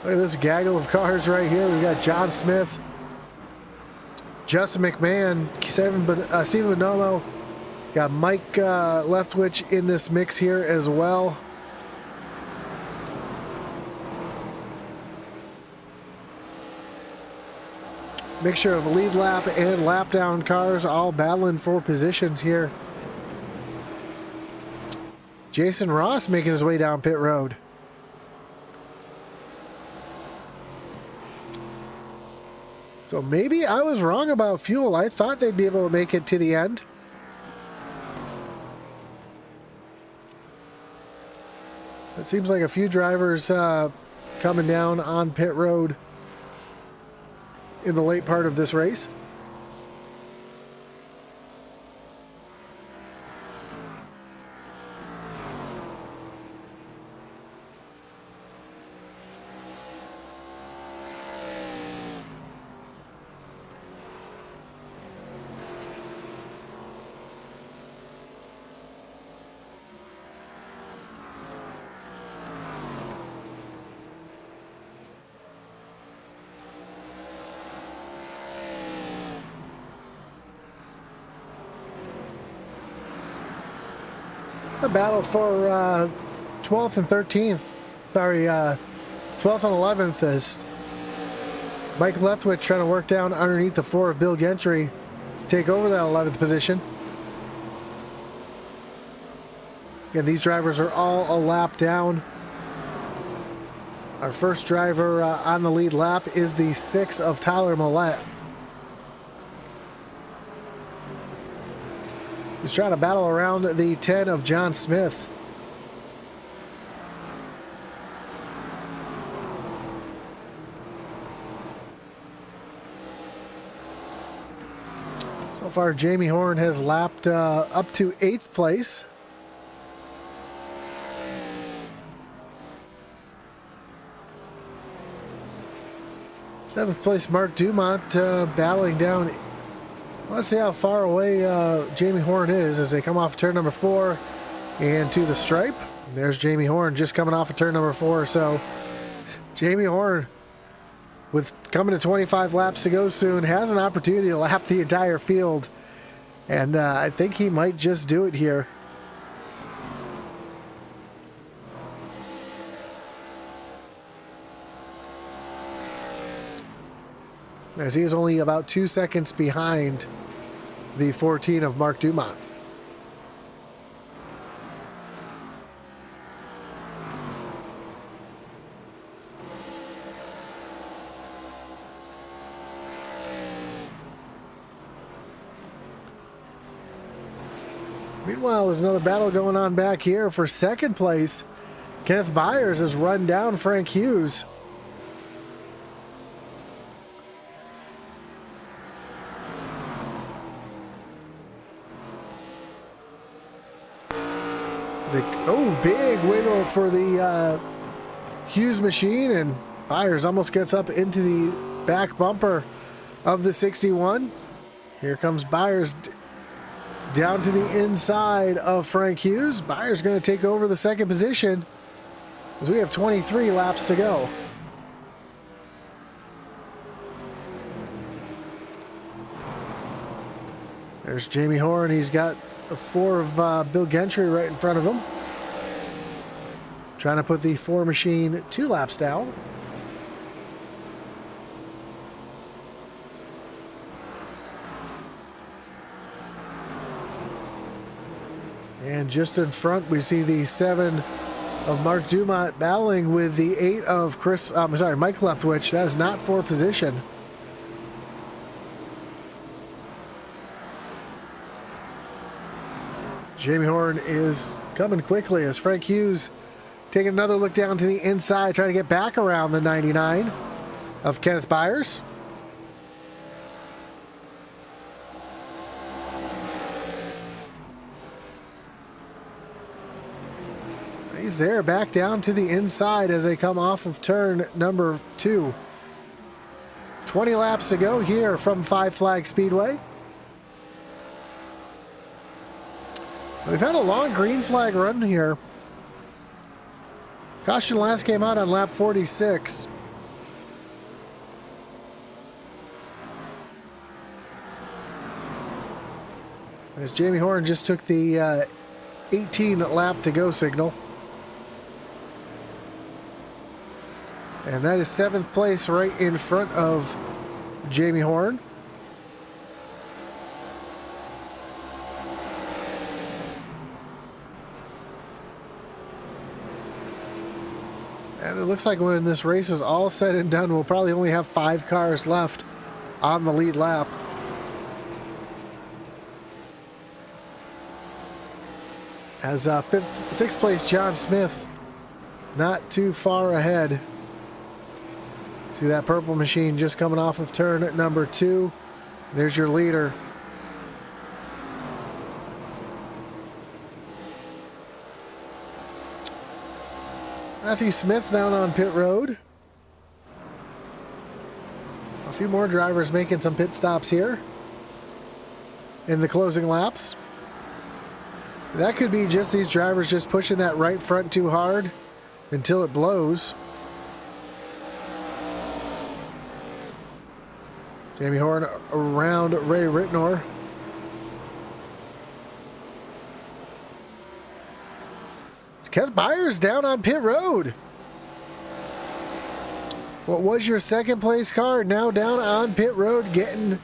Look at this gaggle of cars right here. We got John Smith, Justin McMahon, Stephen Bonomo. Got Mike Leftwich in this mix here as well. Mixture of lead lap and lap down cars all battling for positions here. Jason Ross making his way down pit road. So maybe I was wrong about fuel. I thought they'd be able to make it to the end. It seems like a few drivers coming down on pit road in the late part of this race. A battle for 12th and 13th. Sorry, 12th and 11th as Mike Leftwich trying to work down underneath the 4 of Bill Gentry, take over that 11th position. Again, these drivers are all a lap down. Our first driver on the lead lap is the 6 of Tyler Millette. He's trying to battle around the 10 of John Smith. So far, Jamie Horn has lapped up to 8th place. Seventh place, Mark Dumont battling down. Let's see how far away Jamie Horn is as they come off turn number 4 and to the stripe. There's Jamie Horn just coming off of turn number 4. So Jamie Horn, with coming to 25 laps to go soon, has an opportunity to lap the entire field. And I think he might just do it here. As he is only about 2 seconds behind the 14 of Mark Dumont. Meanwhile, there's another battle going on back here for second place. Kenneth Byers has run down Frank Hughes. Oh, big wiggle for the Hughes machine, and Byers almost gets up into the back bumper of the 61. Here comes Byers down to the inside of Frank Hughes. Byers going to take over the second position as we have 23 laps to go. There's Jamie Horn. He's got the 4 of Bill Gentry right in front of him. Trying to put the 4 machine 2 laps down. And just in front, we see the 7 of Mark Dumont battling with the 8 of Mike Leftwich. That is not for position. Jamie Horn is coming quickly as Frank Hughes taking another look down to the inside, trying to get back around the 99 of Kenneth Byers. He's there, back down to the inside as they come off of turn number 2. 20 laps to go here from Five Flag Speedway. We've had a long green flag run here. Caution last came out on lap 46. As Jamie Horn just took the 18 lap to go signal. And that is 7th place right in front of Jamie Horn. And it looks like when this race is all said and done, we'll probably only have 5 cars left on the lead lap. As 6th place John Smith not too far ahead. See that purple machine just coming off of turn number 2. There's your leader. Matthew Smith down on pit road. A few more drivers making some pit stops here in the closing laps. That could be just these drivers just pushing that right front too hard until it blows. Jamie Horn around Ray Ritnor. It's Kenneth Byers down on pit road. What was your 2nd place car now down on pit road getting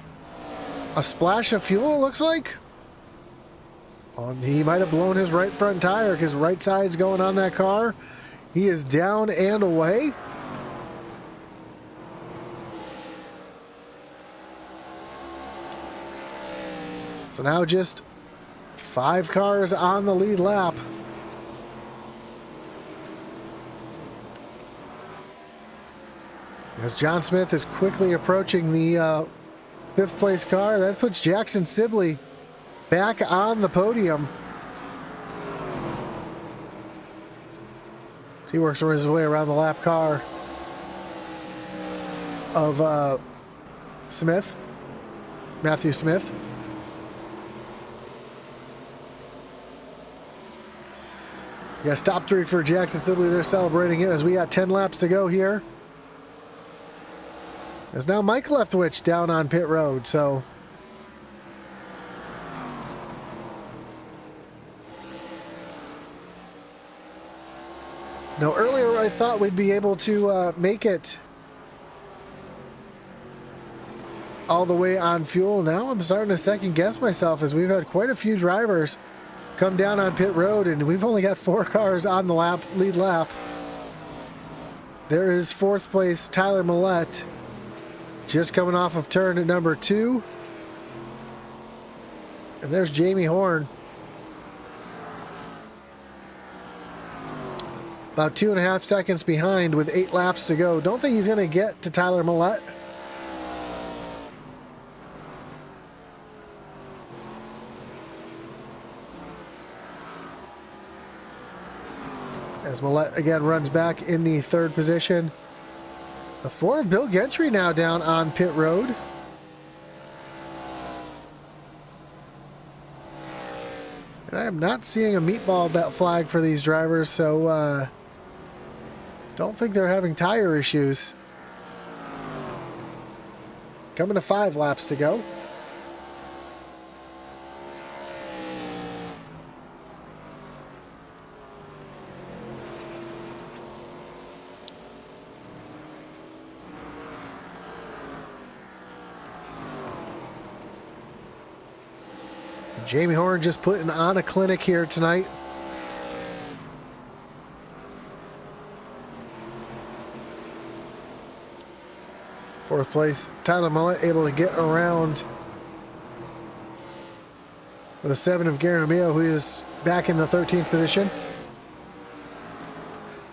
a splash of fuel, it looks like. He might have blown his right front tire because right side's going on that car. He is down and away. So now just 5 cars on the lead lap. As John Smith is quickly approaching the 5th place car, that puts Jackson Sibley back on the podium. He works his way around the lap car of Smith, Matthew Smith. Yes, top 3 for Jackson Sibley. They're celebrating it as we got 10 laps to go here. There's now Mike Leftwich down on pit road, so no, earlier I thought we'd be able to make it all the way on fuel. Now I'm starting to second guess myself as we've had quite a few drivers come down on pit road and we've only got 4 cars on the lead lap. There is 4th place Tyler Millette just coming off of turn at number 2. And there's Jamie Horn. About 2.5 seconds behind with 8 laps to go. Don't think he's going to get to Tyler Millette. As Millette again runs back in the 3rd position. The 4 of Bill Gentry now down on pit road. And I am not seeing a meatball bet flag for these drivers, so don't think they're having tire issues. Coming to 5 laps to go. Jamie Horn just putting on a clinic here tonight. Fourth place, Tyler Millett able to get around with a 7 of Gary Romeo, who is back in the 13th position.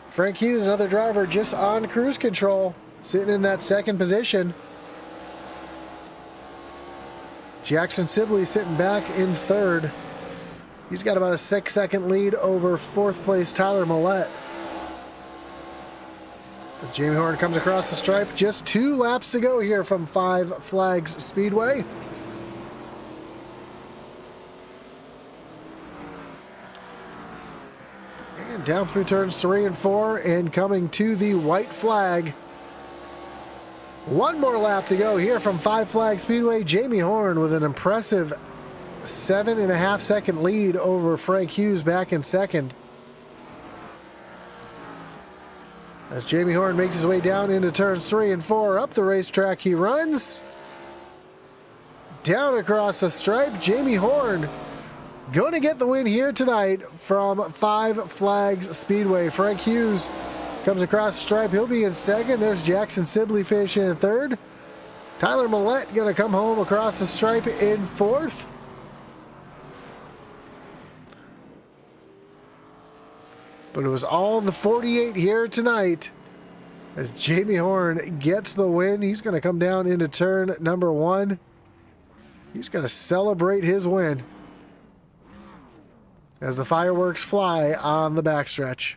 Frank Hughes, another driver just on cruise control, sitting in that 2nd position. Jackson Sibley sitting back in 3rd. He's got about a 6-second lead over 4th place Tyler Millett. As Jamie Horn comes across the stripe, just 2 laps to go here from 5 Flags Speedway. And down through turns 3 and 4 and coming to the white flag. 1 more lap to go here from 5 Flag Speedway. Jamie Horn with an impressive 7.5-second lead over Frank Hughes back in 2nd. As Jamie Horn makes his way down into turns 3 and 4, up the racetrack he runs. Down across the stripe, Jamie Horn going to get the win here tonight from 5 Flags Speedway. Frank Hughes comes across the stripe. He'll be in 2nd. There's Jackson Sibley finishing in 3rd. Tyler Millett going to come home across the stripe in 4th. But it was all the 48 here tonight as Jamie Horn gets the win. He's going to come down into turn number 1. He's going to celebrate his win as the fireworks fly on the backstretch.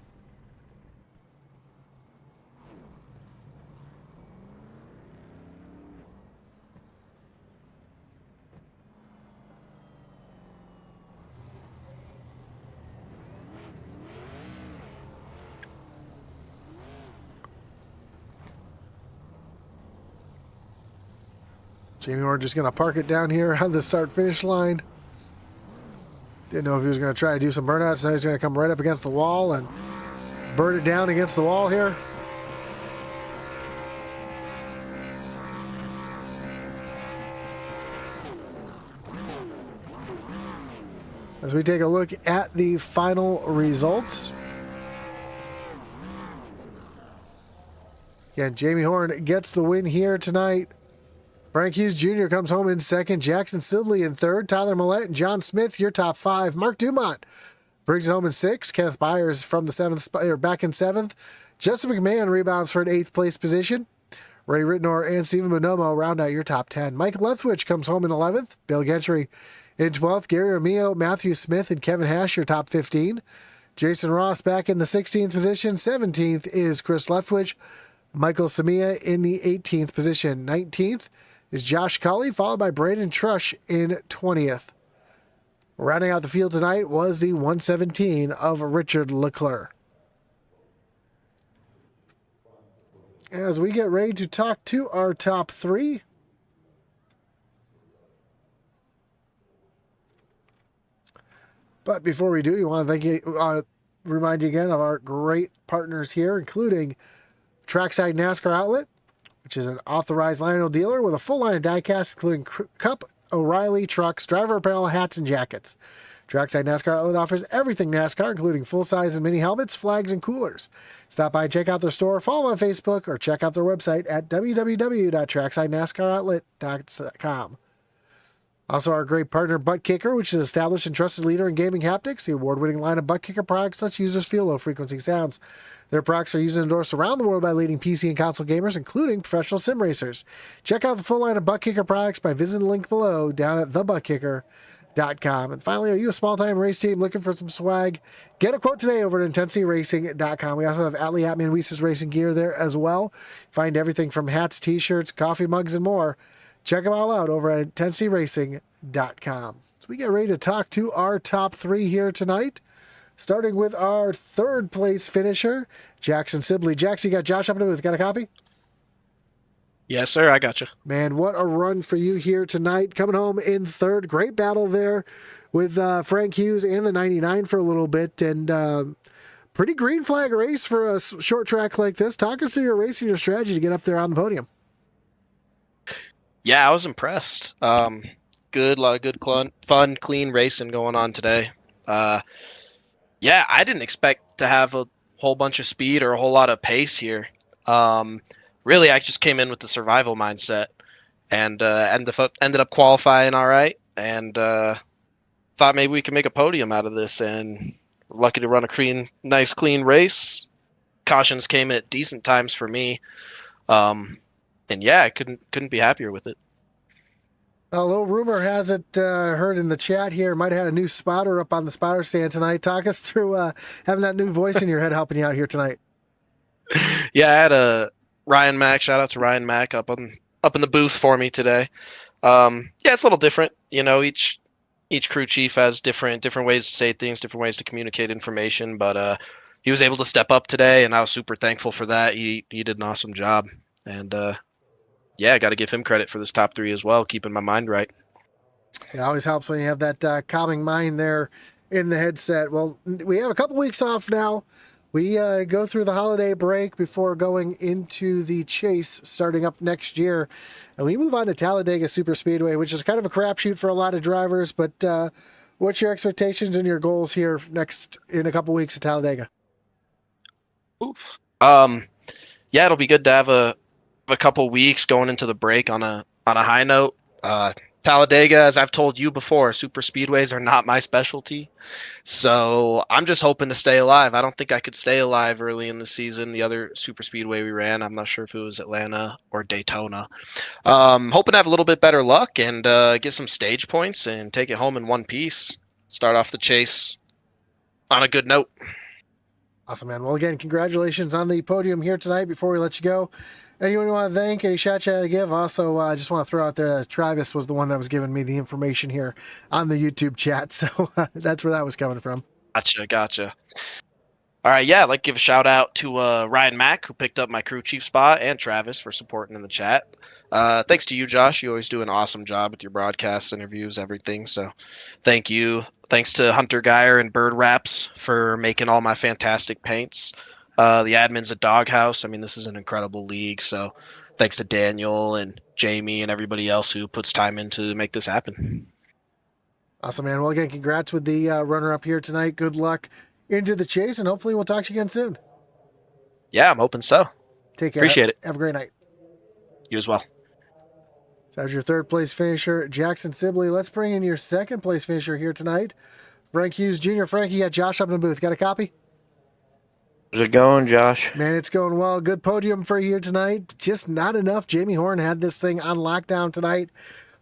Jamie Horn just going to park it down here on the start-finish line. Didn't know if he was going to try to do some burnouts. Now he's going to come right up against the wall and burn it down against the wall here. As we take a look at the final results. Again, Jamie Horn gets the win here tonight. Frank Hughes Jr. comes home in 2nd. Jackson Sibley in 3rd. Tyler Millett and John Smith, your top 5. Mark Dumont brings it home in 6th. Kenneth Byers from the 7th spot, back in 7th. Justin McMahon rebounds for an 8th place position. Ray Rittenor and Stephen Bonomo round out your top 10. Mike Leftwich comes home in 11th. Bill Gentry in 12th. Gary Romeo, Matthew Smith, and Kevin Hash, your top 15. Jason Ross back in the 16th position. 17th is Chris Leftwich. Michael Samia in the 18th position. 19th is Josh Cully, followed by Brandon Trush in 20th. Rounding out the field tonight was the 117 of Richard Leclerc. As we get ready to talk to our top 3. But before we do, we want to thank you, remind you again of our great partners here, including Trackside NASCAR Outlet, which is an authorized Lionel dealer with a full line of diecasts, including Cup, O'Reilly, trucks, driver apparel, hats, and jackets. Trackside NASCAR Outlet offers everything NASCAR, including full-size and mini helmets, flags, and coolers. Stop by and check out their store, follow them on Facebook, or check out their website at www.tracksidenascaroutlet.com. Also, our great partner, Butt Kicker, which is an established and trusted leader in gaming haptics. The award-winning line of Butt Kicker products lets users feel low-frequency sounds. Their products are used and endorsed around the world by leading PC and console gamers, including professional sim racers. Check out the full line of Butt Kicker products by visiting the link below down at thebuttkicker.com. And finally, are you a small-time race team looking for some swag? Get a quote today over at IntensityRacing.com. We also have Atlee Atman Weiss' racing gear there as well. Find everything from hats, t-shirts, coffee mugs, and more. Check them all out over at IntensityRacing.com. So we get ready to talk to our top three here tonight, starting with our third place finisher, Jackson Sibley. Jackson, you got Josh up in the booth. Got a copy? Yes, sir. I got you. Man, what a run for you here tonight. Coming home in third. Great battle there with Frank Hughes and the 99 for a little bit. And pretty green flag race for a short track like this. Talk us through your racing, your strategy to get up there on the podium. Yeah, I was impressed. Good, a lot of good, fun, clean racing going on today. Yeah, I didn't expect to have a whole bunch of speed or a whole lot of pace here. Really, I just came in with the survival mindset and ended up qualifying all right, and thought maybe we could make a podium out of this, and lucky to run a nice clean race. Cautions came at decent times for me, and yeah, I couldn't be happier with it. A little rumor has it, heard in the chat here, might have had a new spotter up on the spotter stand tonight. Talk us through having that new voice in your head helping you out here tonight. Yeah, I had Ryan Mack. Shout out to Ryan Mack up in the booth for me today. Yeah, it's a little different. You know, each crew chief has different ways to say things, different ways to communicate information. But he was able to step up today, and I was super thankful for that. He did an awesome job, and yeah, I got to give him credit for this top three as well, keeping my mind right. It always helps when you have that calming mind there in the headset. Well, we have a couple weeks off now. We go through the holiday break before going into the chase starting up next year. And we move on to Talladega Superspeedway, which is kind of a crapshoot for a lot of drivers. But what's your expectations and your goals here in a couple weeks at Talladega? Oof. Yeah, it'll be good to have a couple weeks going into the break on a high note. Talladega, as I've told you before, super speedways are not my specialty. So I'm just hoping to stay alive. I don't think I could stay alive early in the season. The other super speedway we ran, I'm not sure if it was Atlanta or Daytona. Hoping to have a little bit better luck and get some stage points and take it home in one piece. Start off the chase on a good note. Awesome, man. Well, again, congratulations on the podium here tonight. Before we let you go, anyone you want to thank, any shout out to give? Also, I just want to throw out there that Travis was the one that was giving me the information here on the YouTube chat. So that's where that was coming from. Gotcha. All right, yeah, I'd like to give a shout out to Ryan Mack, who picked up my crew chief spot, and Travis for supporting in the chat. Thanks to you, Josh. You always do an awesome job with your broadcasts, interviews, everything. So thank you. Thanks to Hunter Geyer and Bird Wraps for making all my fantastic paints. The admins at Doghouse. I mean, this is an incredible league. So thanks to Daniel and Jamie and everybody else who puts time in to make this happen. Awesome, man. Well, again, congrats with the runner-up here tonight. Good luck into the chase, and hopefully we'll talk to you again soon. Yeah, I'm hoping so. Take care. Appreciate it. Have a great night. You as well. So that was your third place finisher, Jackson Sibley. Let's bring in your second place finisher here tonight, Frank Hughes Jr. Frank, you got Josh up in the booth. Got a copy? How's it going, Josh? Man, it's going well. Good podium for you tonight. Just not enough. Jamie Horn had this thing on lockdown tonight.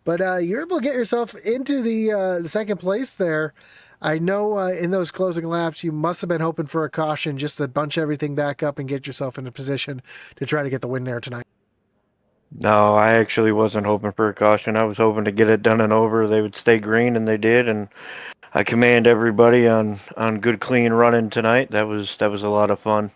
But you're able to get yourself into the second place there. I know in those closing laps, you must have been hoping for a caution just to bunch everything back up and get yourself in a position to try to get the win there tonight. No, I actually wasn't hoping for a caution. I was hoping to get it done and over. They would stay green, and they did. And I commend everybody on good, clean running tonight. That was a lot of fun.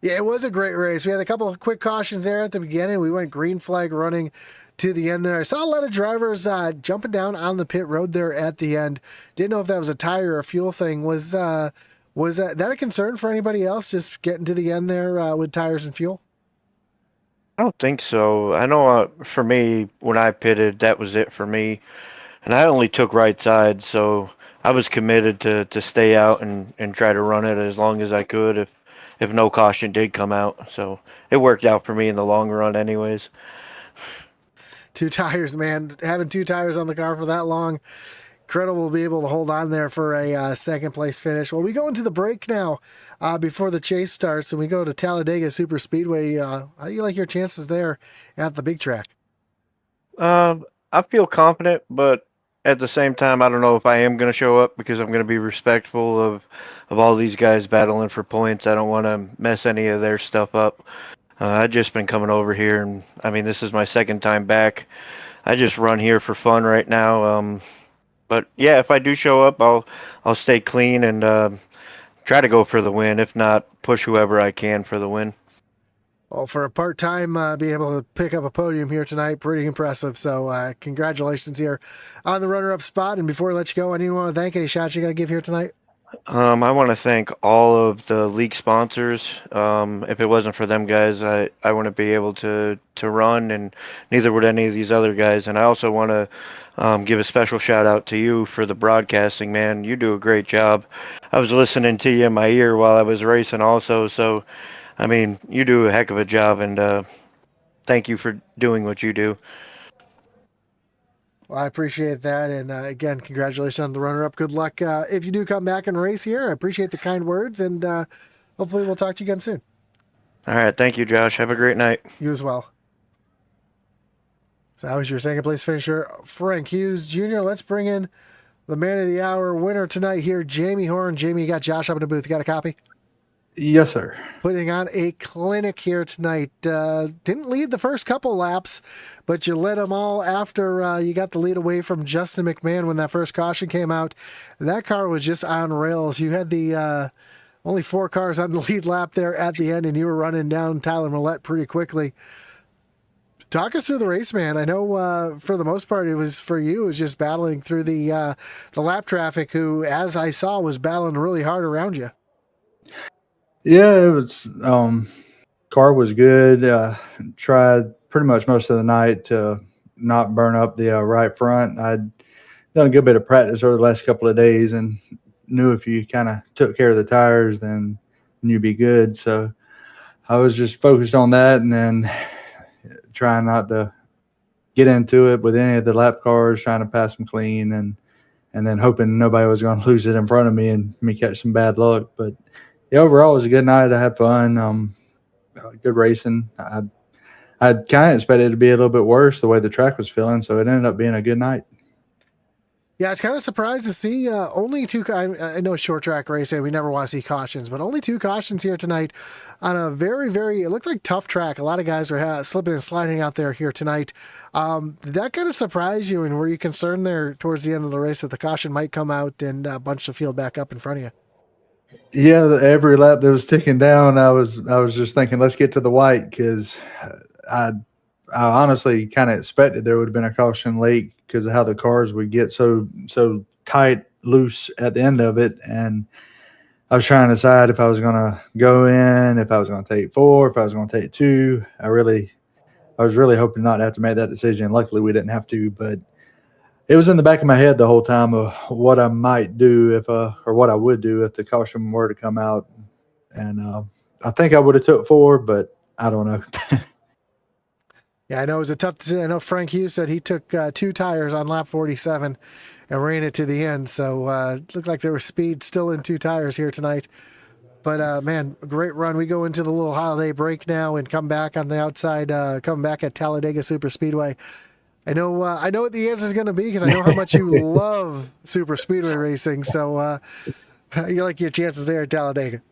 Yeah, it was a great race. We had a couple of quick cautions there at the beginning. We went green flag running to the end there. I saw a lot of drivers jumping down on the pit road there at the end. Didn't know if that was a tire or a fuel thing. Was that a concern for anybody else, just getting to the end there with tires and fuel? I don't think so. I know for me, when I pitted, that was it for me. And I only took right side, so I was committed to stay out and try to run it as long as I could if no caution did come out. So it worked out for me in the long run anyways. Two tires, man. Having two tires on the car for that long, incredible to be able to hold on there for a second place finish. Well, we go into the break now before the chase starts, and we go to Talladega Superspeedway. How do you like your chances there at the big track? I feel confident, but at the same time, I don't know if I am going to show up because I'm going to be respectful of all these guys battling for points. I don't want to mess any of their stuff up. I've just been coming over here, and I mean, this is my second time back. I just run here for fun right now. But yeah, if I do show up, I'll stay clean and try to go for the win. If not, push whoever I can for the win. Well, for a part-time, being able to pick up a podium here tonight, pretty impressive. So congratulations here on the runner-up spot. And before we let you go, anyone want to thank any shots you got to give here tonight? I want to thank all of the league sponsors. If it wasn't for them guys, I wouldn't be able to run, and neither would any of these other guys. And I also want to give a special shout out to you for the broadcasting, man. You do a great job. I was listening to you in my ear while I was racing also. So, I mean, you do a heck of a job, and thank you for doing what you do. Well, I appreciate that. And again, congratulations on the runner-up. Good luck if you do come back and race here. I appreciate the kind words, and hopefully we'll talk to you again soon. All right. Thank you, Josh. Have a great night. You as well. So that was your second place finisher, Frank Hughes Jr. Let's bring in the man of the hour winner tonight here, Jamie Horn. Jamie, you got Josh up in the booth. You got a copy? Yes, sir. Putting on a clinic here tonight. Didn't lead the first couple laps, but you led them all after you got the lead away from Justin McMahon when that first caution came out. That car was just on rails. You had the only 4 cars on the lead lap there at the end, and you were running down Tyler Millette pretty quickly. Talk us through the race, man. I know for the most part it was for you. It was just battling through the lap traffic, who, as I saw, was battling really hard around you. Yeah, it was. Car was good. Tried pretty much most of the night to not burn up the right front. I'd done a good bit of practice over the last couple of days and knew if you kind of took care of the tires, then you'd be good. So I was just focused on that, and then trying not to get into it with any of the lap cars, trying to pass them clean, and then hoping nobody was going to lose it in front of me and me catch some bad luck. But yeah, overall, it was a good night. I had fun. Good racing. I kind of expected it to be a little bit worse the way the track was feeling, so it ended up being a good night. Yeah, I was kind of surprised to see only 2. I know short track racing, we never want to see cautions, but only 2 cautions here tonight on a very, very, it looked like tough track. A lot of guys are slipping and sliding out there here tonight. Did that kind of surprise you, and were you concerned there towards the end of the race that the caution might come out and bunch the field back up in front of you? Yeah, every lap that was ticking down, I was just thinking, let's get to the white, because I honestly kind of expected there would have been a caution late because of how the cars would get so tight, loose at the end of it. And I was trying to decide if I was going to go in, if I was going to take 4, if I was going to take 2. I was really hoping not to have to make that decision. Luckily, we didn't have to, but it was in the back of my head the whole time of what I might do or what I would do if the caution were to come out. And I think I would have took 4, but I don't know. Yeah, I know it was a tough decision. I know Frank Hughes said he took 2 tires on lap 47 and ran it to the end. So it looked like there was speed still in 2 tires here tonight. But man, great run. We go into the little holiday break now and come back on the outside, come back at Talladega Super Speedway. I know what the answer is going to be, because I know how much you love Super Speedway racing. So you like your chances there at Talladega.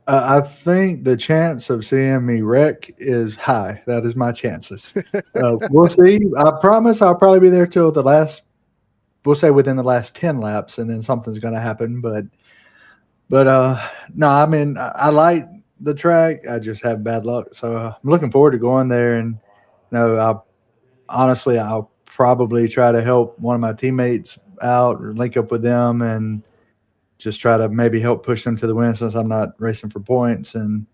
I think the chance of seeing me wreck is high. That is my chances. We'll see. I promise I'll probably be there till we'll say within the last 10 laps, and then something's going to happen. But no, I mean, I like the track. I just have bad luck. So I'm looking forward to going there. And, I'll probably try to help one of my teammates out or link up with them and just try to maybe help push them to the win, since I'm not racing for points, and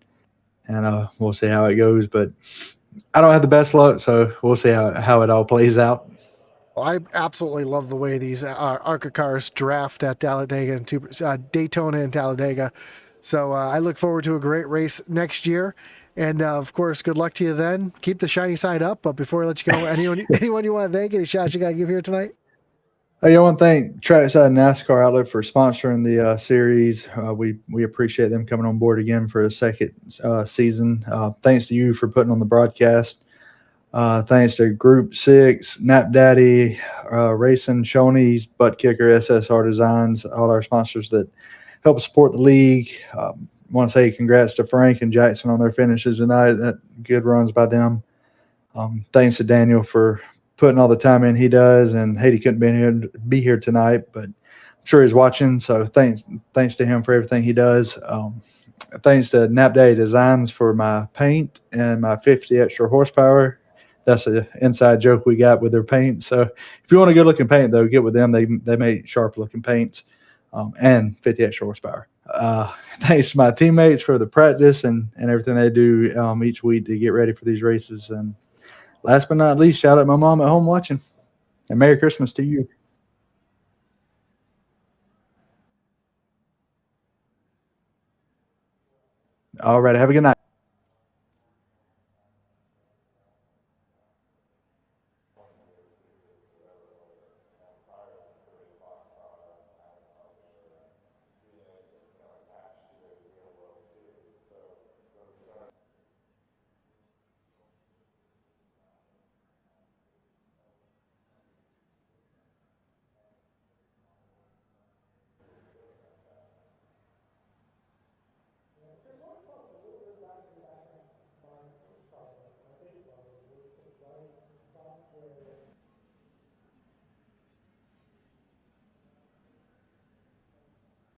we'll see how it goes. But I don't have the best luck, so we'll see how it all plays out. Well, I absolutely love the way these ARCA cars draft at Talladega and Daytona and Talladega. So I look forward to a great race next year. And of course, good luck to you then. Keep the shiny side up. But before I let you go, anyone you want to thank, any shots you got to give here tonight? Hey, I want to thank Trackside NASCAR Outlet for sponsoring the series. We appreciate them coming on board again for a second season. Thanks to you for putting on the broadcast. Thanks to Group 6, Nap Daddy, Racing, Shoney's, Butt Kicker, SSR Designs, all our sponsors that help support the league. Want to say congrats to Frank and Jackson on their finishes tonight. That good runs by them. Thanks to Daniel for putting all the time in he does, and Haiti couldn't be here tonight, but I'm sure he's watching. So thanks to him for everything he does. Thanks to Nap Daddy Designs for my paint and my 50 extra horsepower. That's an inside joke we got with their paint. So if you want a good looking paint, though, get with them. They make sharp looking paints and 50 extra horsepower. Thanks to my teammates for the practice and everything they do each week to get ready for these races. And last but not least, shout out my mom at home watching. And Merry Christmas to you. All right. Have a good night.